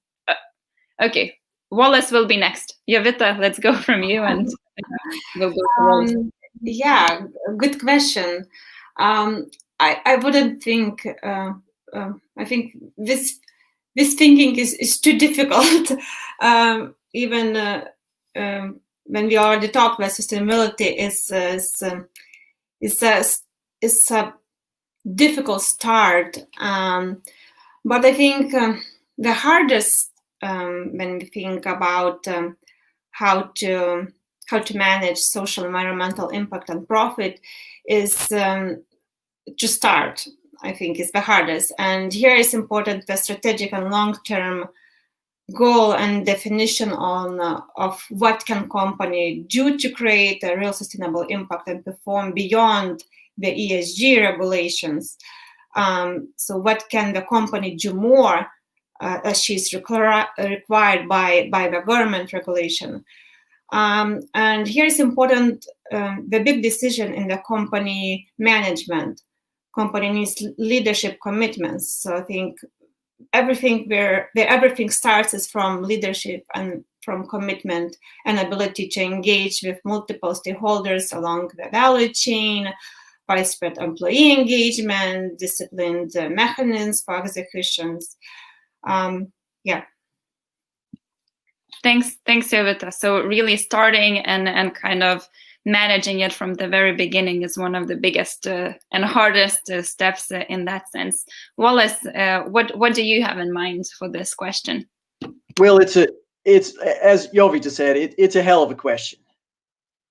Okay, Wallace will be next. Jovita, let's go from you, and we'll go to yeah, good question. I wouldn't think. I think this thinking is too difficult. Even when we already talked about sustainability, is a difficult start. But I think the hardest when we think about how to manage social, environmental impact and profit is to start. I think is the hardest. And here is important the strategic and long-term goal and definition of what can company do to create a real sustainable impact and perform beyond the ESG regulations. So what can the company do more as she's required by the government regulation? And here is important the big decision in the company management. Company needs leadership commitments. So I think everything starts is from leadership and from commitment and ability to engage with multiple stakeholders along the value chain, widespread employee engagement, disciplined mechanisms for executions. Yeah. Thanks, Jovita. So really starting and kind of managing it from the very beginning is one of the biggest and hardest steps in that sense. Wallace, what do you have in mind for this question? Well, it's as Jovita said, it's a hell of a question.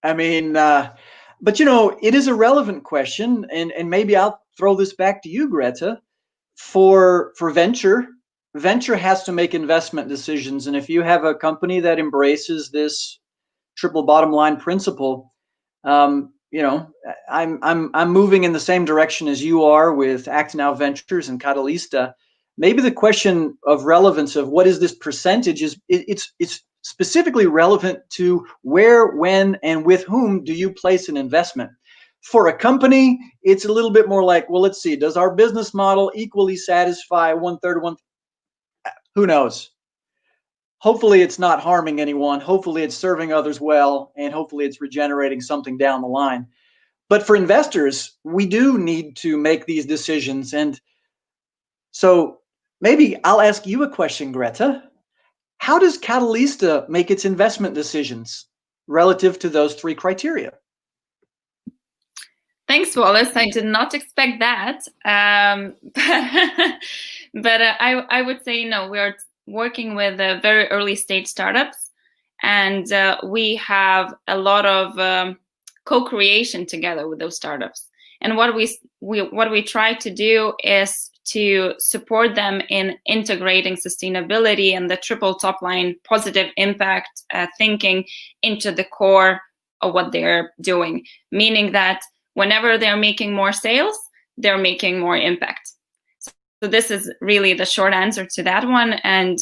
I mean, but it is a relevant question, and maybe I'll throw this back to you, Greta. For venture has to make investment decisions, and if you have a company that embraces this triple bottom line principle, I'm moving in the same direction as you are with Act Now Ventures and Catalista. maybe the question of relevance of what is this percentage is it's specifically relevant to where, when, and with whom do you place an investment. For a company, it's a little bit more like, well, let's see, does our business model equally satisfy one-third? Who knows? Hopefully it's not harming anyone. Hopefully it's serving others well, and hopefully it's regenerating something down the line. But for investors, we do need to make these decisions. And so maybe I'll ask you a question, Greta. How does Catalista make its investment decisions relative to those three criteria? Thanks, Wallace. I did not expect that. But I would say, no, we're working with very early stage startups, and we have a lot of co-creation together with those startups. And what we try to do is to support them in integrating sustainability and the triple top line positive impact thinking into the core of what they're doing, meaning that whenever they're making more sales, they're making more impact. So this is really the short answer to that one. And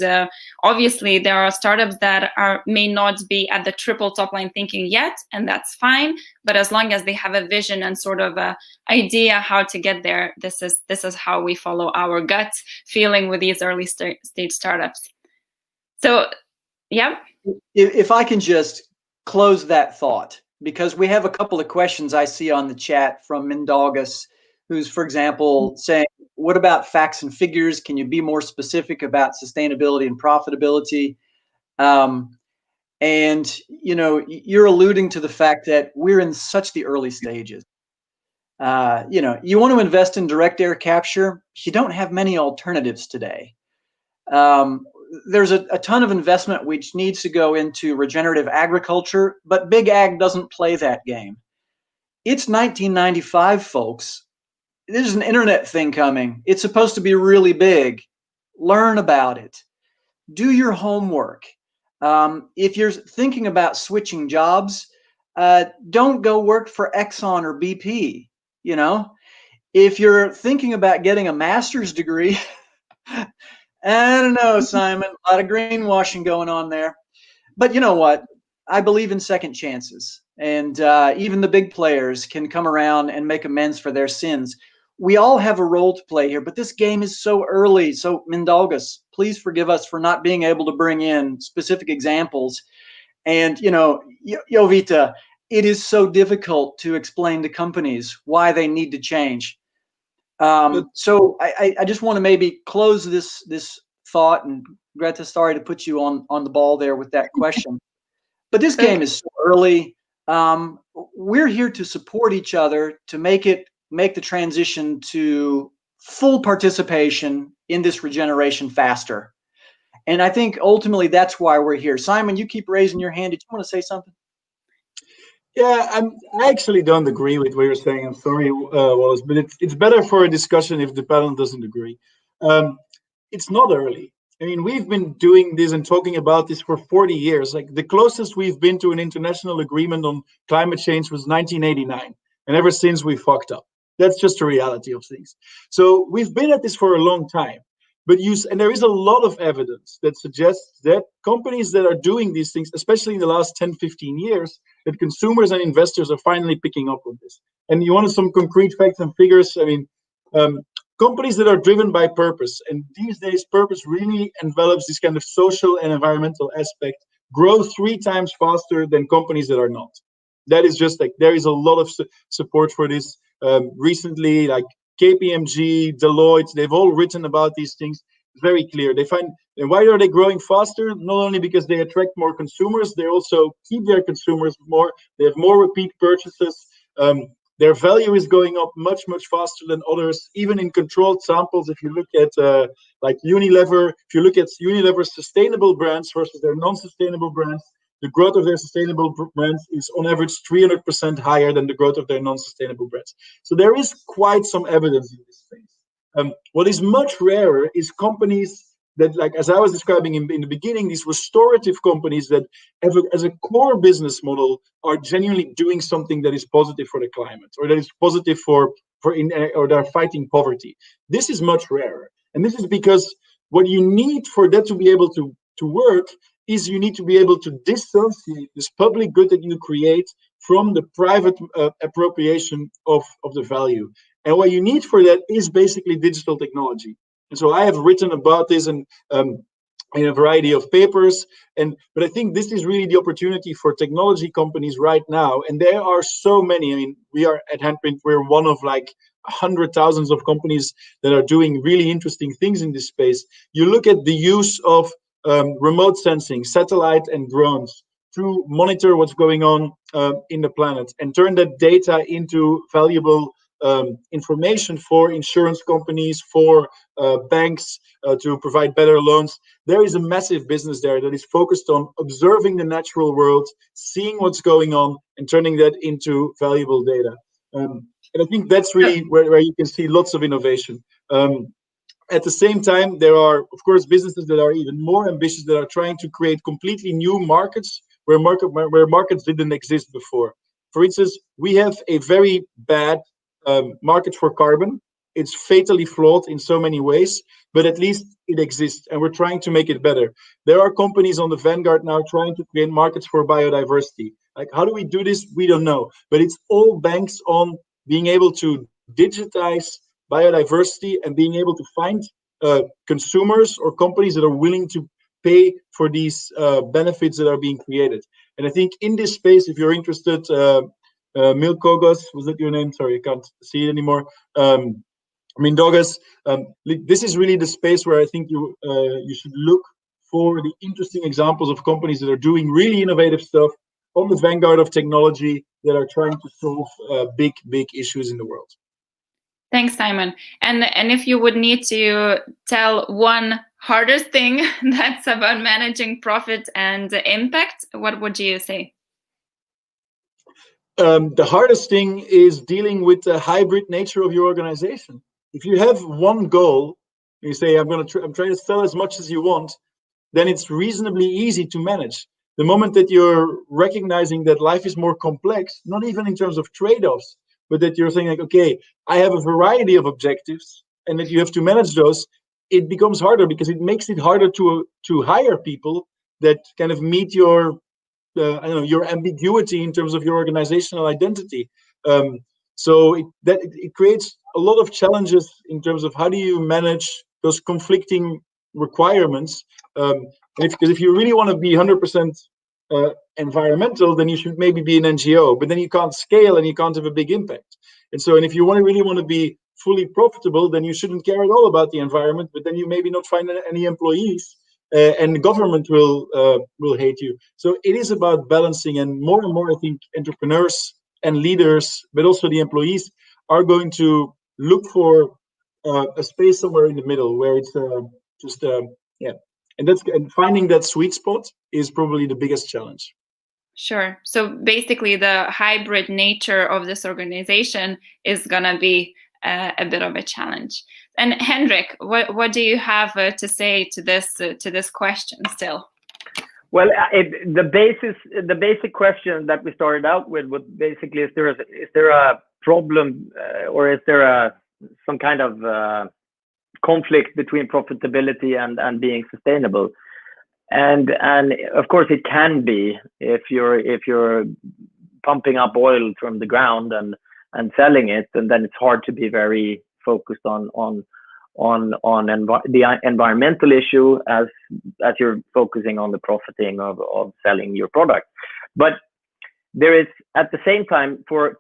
obviously there are startups that may not be at the triple top line thinking yet, and that's fine. But as long as they have a vision and sort of a idea how to get there, this is how we follow our gut feeling with these early stage startups. So, yeah. If I can just close that thought, because we have a couple of questions I see on the chat from Mindaugas, who's, for example, saying, what about facts and figures? Can you be more specific about sustainability and profitability? And, you know, you're alluding to the fact that we're in such the early stages. You know, you want to invest in direct air capture, you don't have many alternatives today. There's a ton of investment which needs to go into regenerative agriculture, but big ag doesn't play that game. It's 1995, folks. There's an internet thing coming. It's supposed to be really big. Learn about it. Do your homework. If you're thinking about switching jobs, don't go work for Exxon or BP. You know, if you're thinking about getting a master's degree, I don't know, Simon, a lot of greenwashing going on there. But you know what? I believe in second chances. And even the big players can come around and make amends for their sins. We all have a role to play here, but this game is so early. So Mindaugas, please forgive us for not being able to bring in specific examples. And, you know, Jovita, it is so difficult to explain to companies why they need to change. So I just want to maybe close this thought. And Greta, sorry to put you on the ball there with that question. But this game is so early. We're here to support each other to make the transition to full participation in this regeneration faster. And I think ultimately that's why we're here. Simon, you keep raising your hand. Did you want to say something? Yeah, I actually don't agree with what you're saying. I'm sorry, Wallace, but it's better for a discussion if the panel doesn't agree. It's not early. I mean, we've been doing this and talking about this for 40 years. Like the closest we've been to an international agreement on climate change was 1989. And ever since we fucked up. That's just the reality of things. So we've been at this for a long time. And there is a lot of evidence that suggests that companies that are doing these things, especially in the last 10, 15 years, that consumers and investors are finally picking up on this. And you wanted some concrete facts and figures. I mean, companies that are driven by purpose, and these days purpose really envelops this kind of social and environmental aspect, grow 3 times faster than companies that are not. That is just like, there is a lot of support for this. Recently, like KPMG, Deloitte, they've all written about these things. It's very clear. They find, and why are they growing faster? Not only because they attract more consumers, they also keep their consumers more. They have more repeat purchases. Their value is going up much, much faster than others. Even in controlled samples, if you look at like Unilever, if you look at Unilever's sustainable brands versus their non-sustainable brands, the growth of their sustainable brands is on average 300% higher than the growth of their non-sustainable brands. So there is quite some evidence in this space. What is much rarer is companies that, like as I was describing in the beginning, these restorative companies that have as a core business model are genuinely doing something that is positive for the climate, or that is positive or they're fighting poverty. This is much rarer. And this is because what you need for that to be able to work is you need to be able to dissociate this public good that you create from the private appropriation of the value. And what you need for that is basically digital technology. And so I have written about this and in a variety of papers, but I think this is really the opportunity for technology companies right now, and there are so many. I mean, we are at Handprint, we're one of like 100,000 of companies that are doing really interesting things in this space. You look at the use of remote sensing, satellite and drones to monitor what's going on in the planet and turn that data into valuable information for insurance companies, for banks to provide better loans. There is a massive business there that is focused on observing the natural world, seeing what's going on, and turning that into valuable data. And I think that's really where you can see lots of innovation. At the same time, there are, of course, businesses that are even more ambitious that are trying to create completely new markets where markets didn't exist before. For instance, we have a very bad market for carbon. It's fatally flawed in so many ways, but at least it exists, and we're trying to make it better. There are companies on the vanguard now trying to create markets for biodiversity. Like, how do we do this? We don't know, but it's all banks on being able to digitize biodiversity and being able to find consumers or companies that are willing to pay for these benefits that are being created. And I think in this space, if you're interested, Milkogos, was that your name? Sorry, I can't see it anymore. Mindaugas, this is really the space where I think you should look for the interesting examples of companies that are doing really innovative stuff on the vanguard of technology that are trying to solve big issues in the world. Thanks, Simon. And if you would need to tell one hardest thing that's about managing profit and impact, what would you say? The hardest thing is dealing with the hybrid nature of your organization. If you have one goal, you say, I'm trying to sell as much as you want, then it's reasonably easy to manage. The moment that you're recognizing that life is more complex, not even in terms of trade-offs, but that you're saying like, okay, I have a variety of objectives and that you have to manage those, it becomes harder because it makes it harder to hire people that kind of meet your your ambiguity in terms of your organizational identity. So it creates a lot of challenges in terms of how do you manage those conflicting requirements. Because if you really want to be 100% environmental, then you should maybe be an NGO, but then you can't scale and you can't have a big impact. And if you really want to be fully profitable, then you shouldn't care at all about the environment, but then you maybe not find any employees. And the government will hate you. So it is about balancing, and more I think entrepreneurs and leaders, but also the employees, are going to look for a space somewhere in the middle where it's and finding that sweet spot is probably the biggest challenge. Sure. So basically, the hybrid nature of this organization is gonna be a bit of a challenge. And Henrik, what do you have to say to this question still? Well, the basic question that we started out with was basically, is there a problem or is there some kind of conflict between profitability and being sustainable? And of course it can be if you're pumping up oil from the ground and selling it, and then it's hard to be very focused on the environmental issue as you're focusing on the profiting of selling your product. But there is, at the same time, for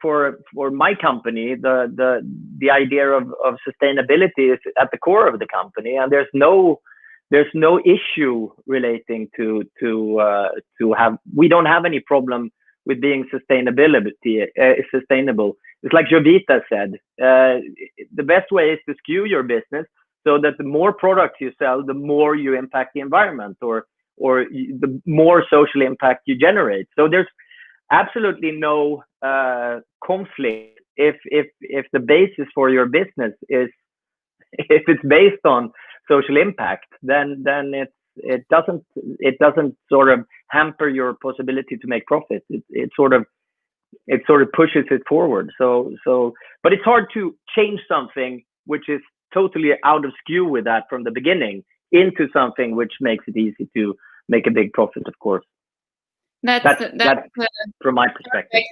my company, the idea of sustainability is at the core of the company, and there's no issue relating to have. We don't have any problem with being sustainable. It's like Jovita said, the best way is to skew your business so that the more products you sell, the more you impact the environment, or the more social impact you generate. So there's absolutely no conflict if the basis for your business is, if it's based on social impact, then it doesn't sort of hamper your possibility to make profit. It sort of pushes it forward. So but it's hard to change something which is totally out of skew with that from the beginning into something which makes it easy to make a big profit, of course. That's from my perspective.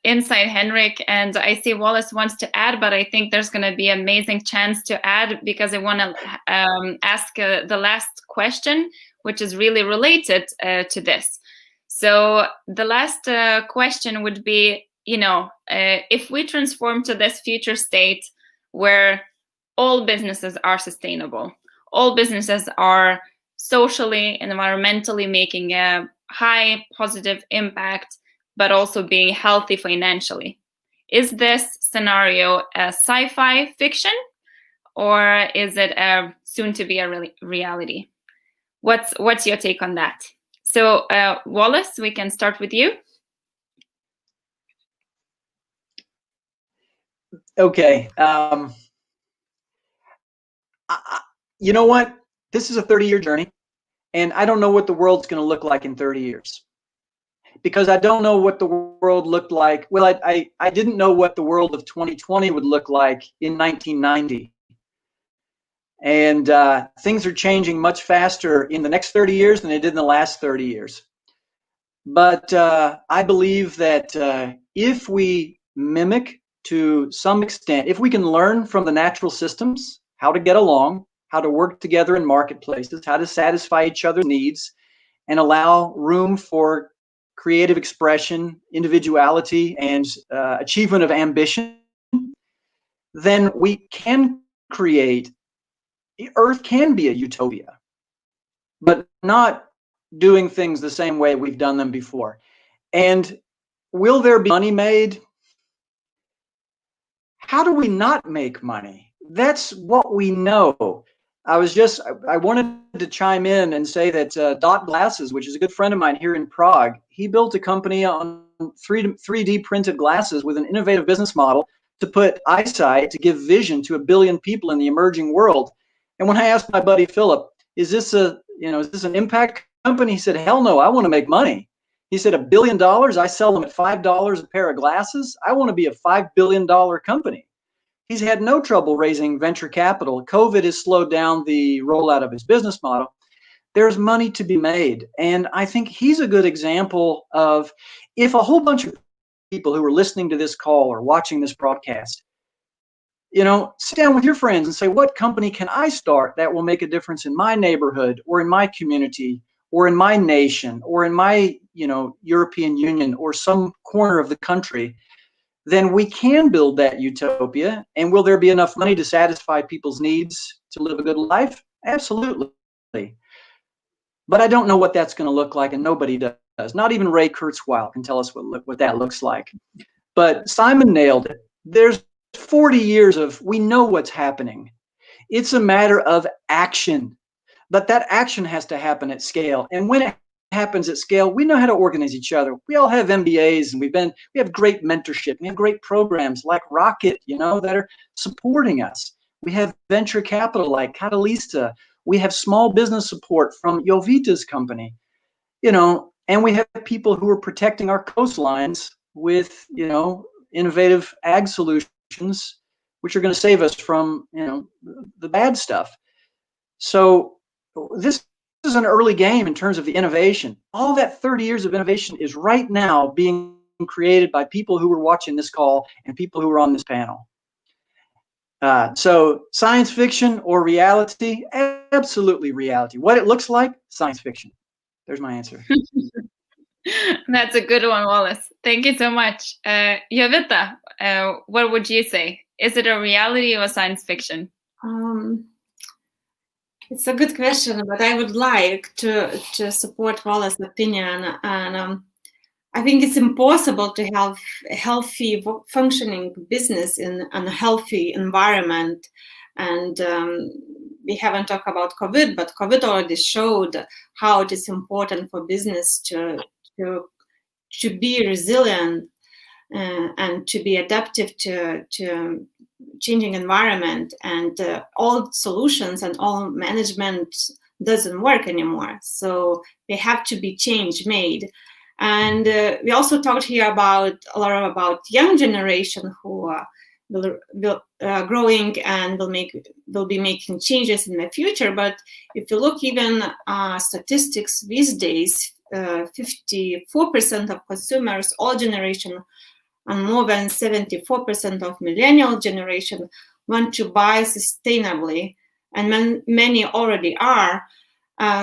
Insight, Henrik, and I see Wallace wants to add, but I think there's going to be an amazing chance to add, because I want to ask the last question, which is really related to this. So the last question would be, if we transform to this future state where all businesses are sustainable, all businesses are socially and environmentally making a high positive impact, but also being healthy financially. Is this scenario a sci-fi fiction, or is it soon to be a reality? What's your take on that? So Wallace, we can start with you. Okay. You know what? This is a 30-year journey, and I don't know what the world's going to look like in 30 years. Because I don't know what the world looked like. Well, I didn't know what the world of 2020 would look like in 1990. And things are changing much faster in the next 30 years than they did in the last 30 years. But I believe that if we mimic to some extent, if we can learn from the natural systems, how to get along, how to work together in marketplaces, how to satisfy each other's needs, and allow room for creative expression, individuality, and achievement of ambition, then we can create, Earth can be a utopia, but not doing things the same way we've done them before. And will there be money made? How do we not make money? That's what we know. I wanted to chime in and say that Dot Glasses, which is a good friend of mine here in Prague, he built a company on 3D printed glasses with an innovative business model to put eyesight, to give vision to 1 billion people in the emerging world. And when I asked my buddy Philip, is this an impact company? He said, hell no, I want to make money. He said, $1 billion, I sell them at $5 a pair of glasses. I want to be a $5 billion company. He's had no trouble raising venture capital. COVID has slowed down the rollout of his business model. There's money to be made. And I think he's a good example of, if a whole bunch of people who are listening to this call or watching this broadcast, sit down with your friends and say, what company can I start that will make a difference in my neighborhood or in my community or in my nation or in my, European Union or some corner of the country? Then we can build that utopia. And will there be enough money to satisfy people's needs to live a good life? Absolutely. But I don't know what that's going to look like, and nobody does. Not even Ray Kurzweil can tell us what that looks like. But Simon nailed it. There's 40 years of, we know what's happening. It's a matter of action. But that action has to happen at scale. And when it happens at scale, we know how to organize each other. We all have MBAs, and we have great mentorship. We have great programs like Rocket, that are supporting us. We have venture capital like Catalista. We have small business support from Jovita's company, and we have people who are protecting our coastlines with, innovative ag solutions, which are going to save us from, the bad stuff. So this is an early game in terms of the innovation. All that 30 years of innovation is right now being created by people who are watching this call and people who are on this panel. So science fiction or reality? Absolutely reality. What it looks like? Science fiction. There's my answer. That's a good one, Wallace. Thank you so much. Jovita, what would you say? Is it a reality or science fiction? It's a good question, but I would like to support Wallace's opinion. And I think it's impossible to have a healthy functioning business in a healthy environment. And we haven't talked about COVID, but COVID already showed how it is important for business to be resilient and to be adaptive to changing environment. And all solutions and all management doesn't work anymore. So they have to be change made. And we also talked here a lot about young generation who growing and will be making changes in the future. But if you look even statistics these days, 54% of consumers, all generation, and more than 74% of millennial generation want to buy sustainably, and many already are.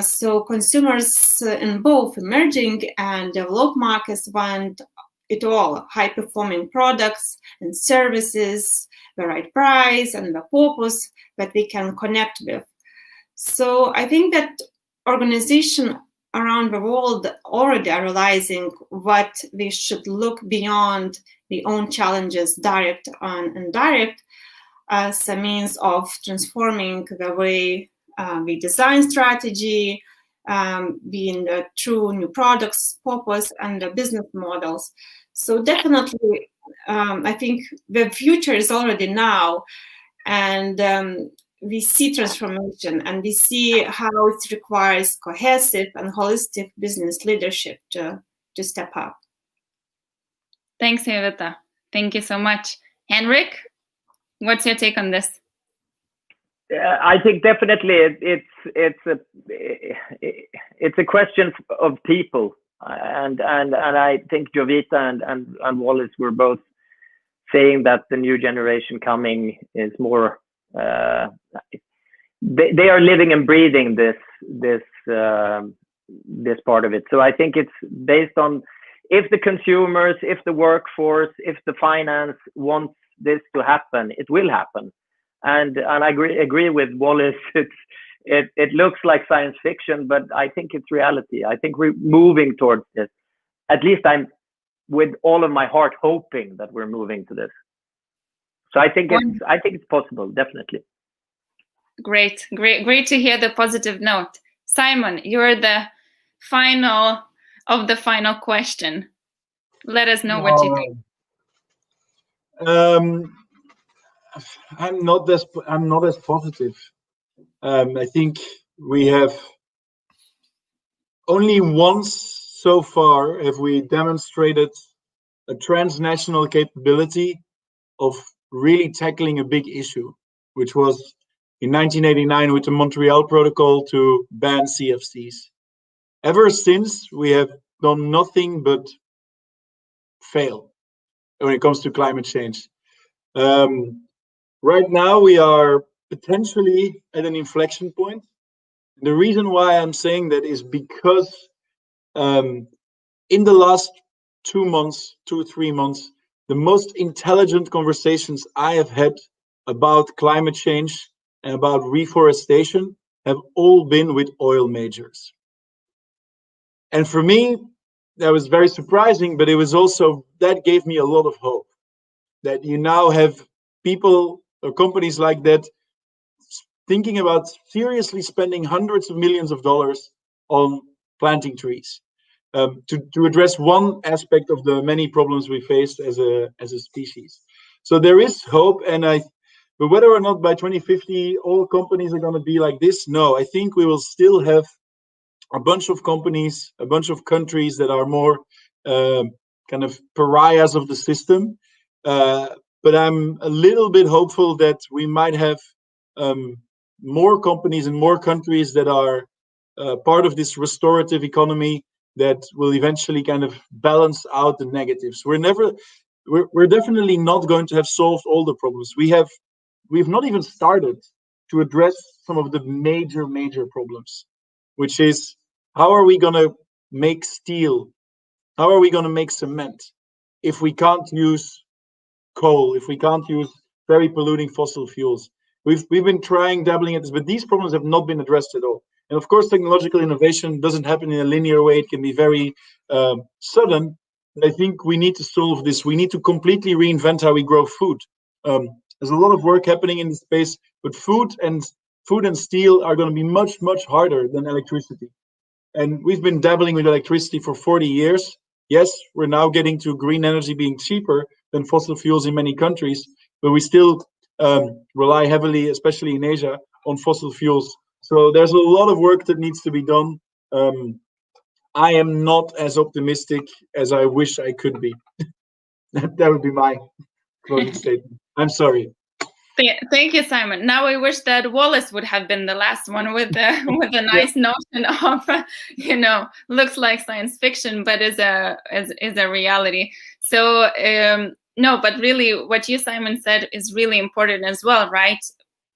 So consumers in both emerging and developed markets want it all: high-performing products and services, the right price, and the purpose that we can connect with. So I think that organizations around the world already are realizing what we should look beyond the own challenges, direct and indirect, as a means of transforming the way we design strategy, being the true new products, purpose, and the business models. So definitely, I think the future is already now, and we see transformation, and we see how it requires cohesive and holistic business leadership to step up. Thanks, Jovita. Thank you so much. Henrik, what's your take on this? I think definitely it's a question of people, and I think Jovita and Wallace were both saying that the new generation coming is more. They are living and breathing this part of it. So I think it's based on if the consumers, if the workforce, if the finance wants this to happen, it will happen. And I agree with Wallace. It looks like science fiction, but I think it's reality. I think we're moving towards this. At least I'm, with all of my heart, hoping that we're moving to this. So I think it's possible, definitely. Great to hear the positive note. Simon, you're the final question. Let us know what you think. I'm not as positive. I think we have only once so far have we demonstrated a transnational capability of really tackling a big issue, which was in 1989 with the Montreal Protocol to ban CFCs. Ever since, we have done nothing but fail when it comes to climate change. Right now, we are potentially at an inflection point. The reason why I'm saying that is because in the last 2 months, 2 or 3 months, the most intelligent conversations I have had about climate change and about reforestation have all been with oil majors. And for me, that was very surprising, but it was also, that gave me a lot of hope that you now have people or companies like that thinking about seriously spending hundreds of millions of dollars on planting trees to address one aspect of the many problems we face as a species. So there is hope, but whether or not by 2050 all companies are going to be like this, no, I think we will still have a bunch of companies, a bunch of countries that are more kind of pariahs of the system. But I'm a little bit hopeful that we might have more companies and more countries that are part of this restorative economy that will eventually kind of balance out the negatives. We're definitely not going to have solved all the problems. We've not even started to address some of the major problems, which is how are we going to make steel? How are we going to make cement if we can't use coal, if we can't use very polluting fossil fuels? We've been dabbling at this, but these problems have not been addressed at all. And of course, technological innovation doesn't happen in a linear way. It can be very sudden. But I think we need to solve this. We need to completely reinvent how we grow food. There's a lot of work happening in this space, but food and steel are going to be much harder than electricity. And we've been dabbling with electricity for 40 years. Yes, we're now getting to green energy being cheaper than fossil fuels in many countries, but we still rely heavily, especially in Asia, on fossil fuels. So there's a lot of work that needs to be done. I am not as optimistic as I wish I could be. That would be my closing statement. I'm sorry. Thank you, Simon. Now I wish that Wallace would have been the last one with a nice notion of, looks like science fiction, but is a reality. So no, but really, what you, Simon, said is really important as well, right?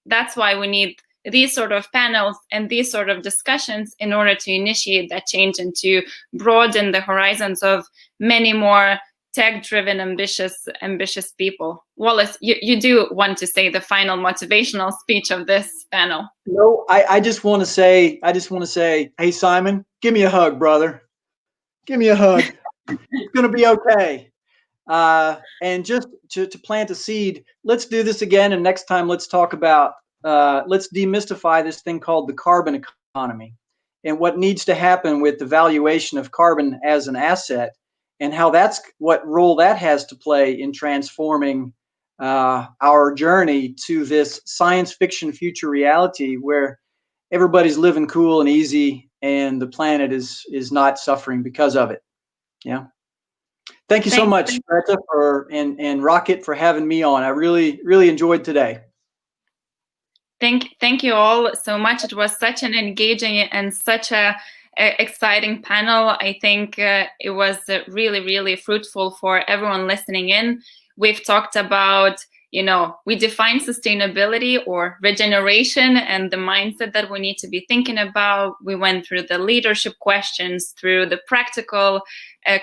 That's why we need these sort of panels and these sort of discussions in order to initiate that change and to broaden the horizons of many more tech-driven, ambitious people. Wallace, you do want to say the final motivational speech of this panel? No, I just want to say, hey, Simon, give me a hug, brother. Give me a hug. It's going to be okay. And just to plant a seed, let's do this again. And next time, let's talk about, let's demystify this thing called the carbon economy and what needs to happen with the valuation of carbon as an asset, and how what role that has to play in transforming our journey to this science fiction future reality where everybody's living cool and easy and the planet is not suffering because of it. Yeah. Thank you so much, Greta, and Rocket, for having me on. I really enjoyed today. Thank you all so much. It was such an engaging and such a exciting panel. I think it was really fruitful for everyone listening in. We've talked about, we define sustainability or regeneration and the mindset that we need to be thinking about. We went through the leadership questions, through the practical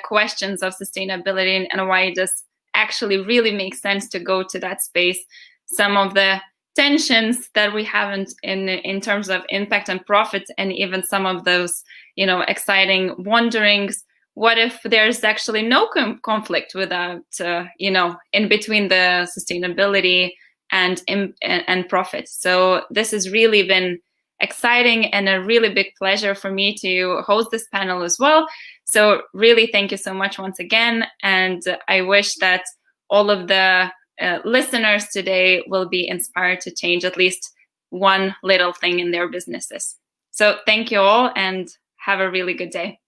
questions of sustainability and why it does actually really make sense to go to that space. Some of the tensions that we haven't in terms of impact and profit, and even some of those exciting wonderings. What if there's actually no conflict without in between the sustainability and profit? So this has really been exciting and a really big pleasure for me to host this panel as well. So really thank you so much once again, and I wish that all of the listeners today will be inspired to change at least one little thing in their businesses. So thank you all and have a really good day.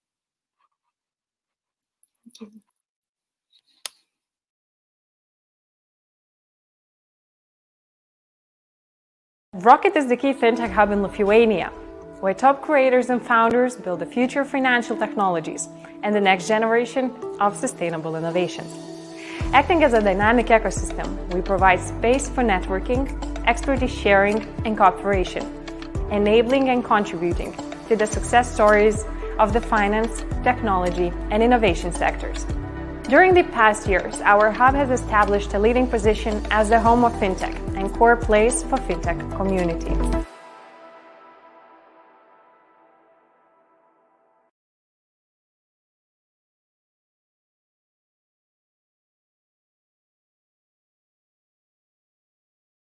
Rocket is the key fintech hub in Lithuania, where top creators and founders build the future of financial technologies and the next generation of sustainable innovations. Acting as a dynamic ecosystem, we provide space for networking, expertise sharing, and cooperation, enabling and contributing to the success stories of the finance, technology, and innovation sectors. During the past years, our hub has established a leading position as the home of fintech and core place for fintech community.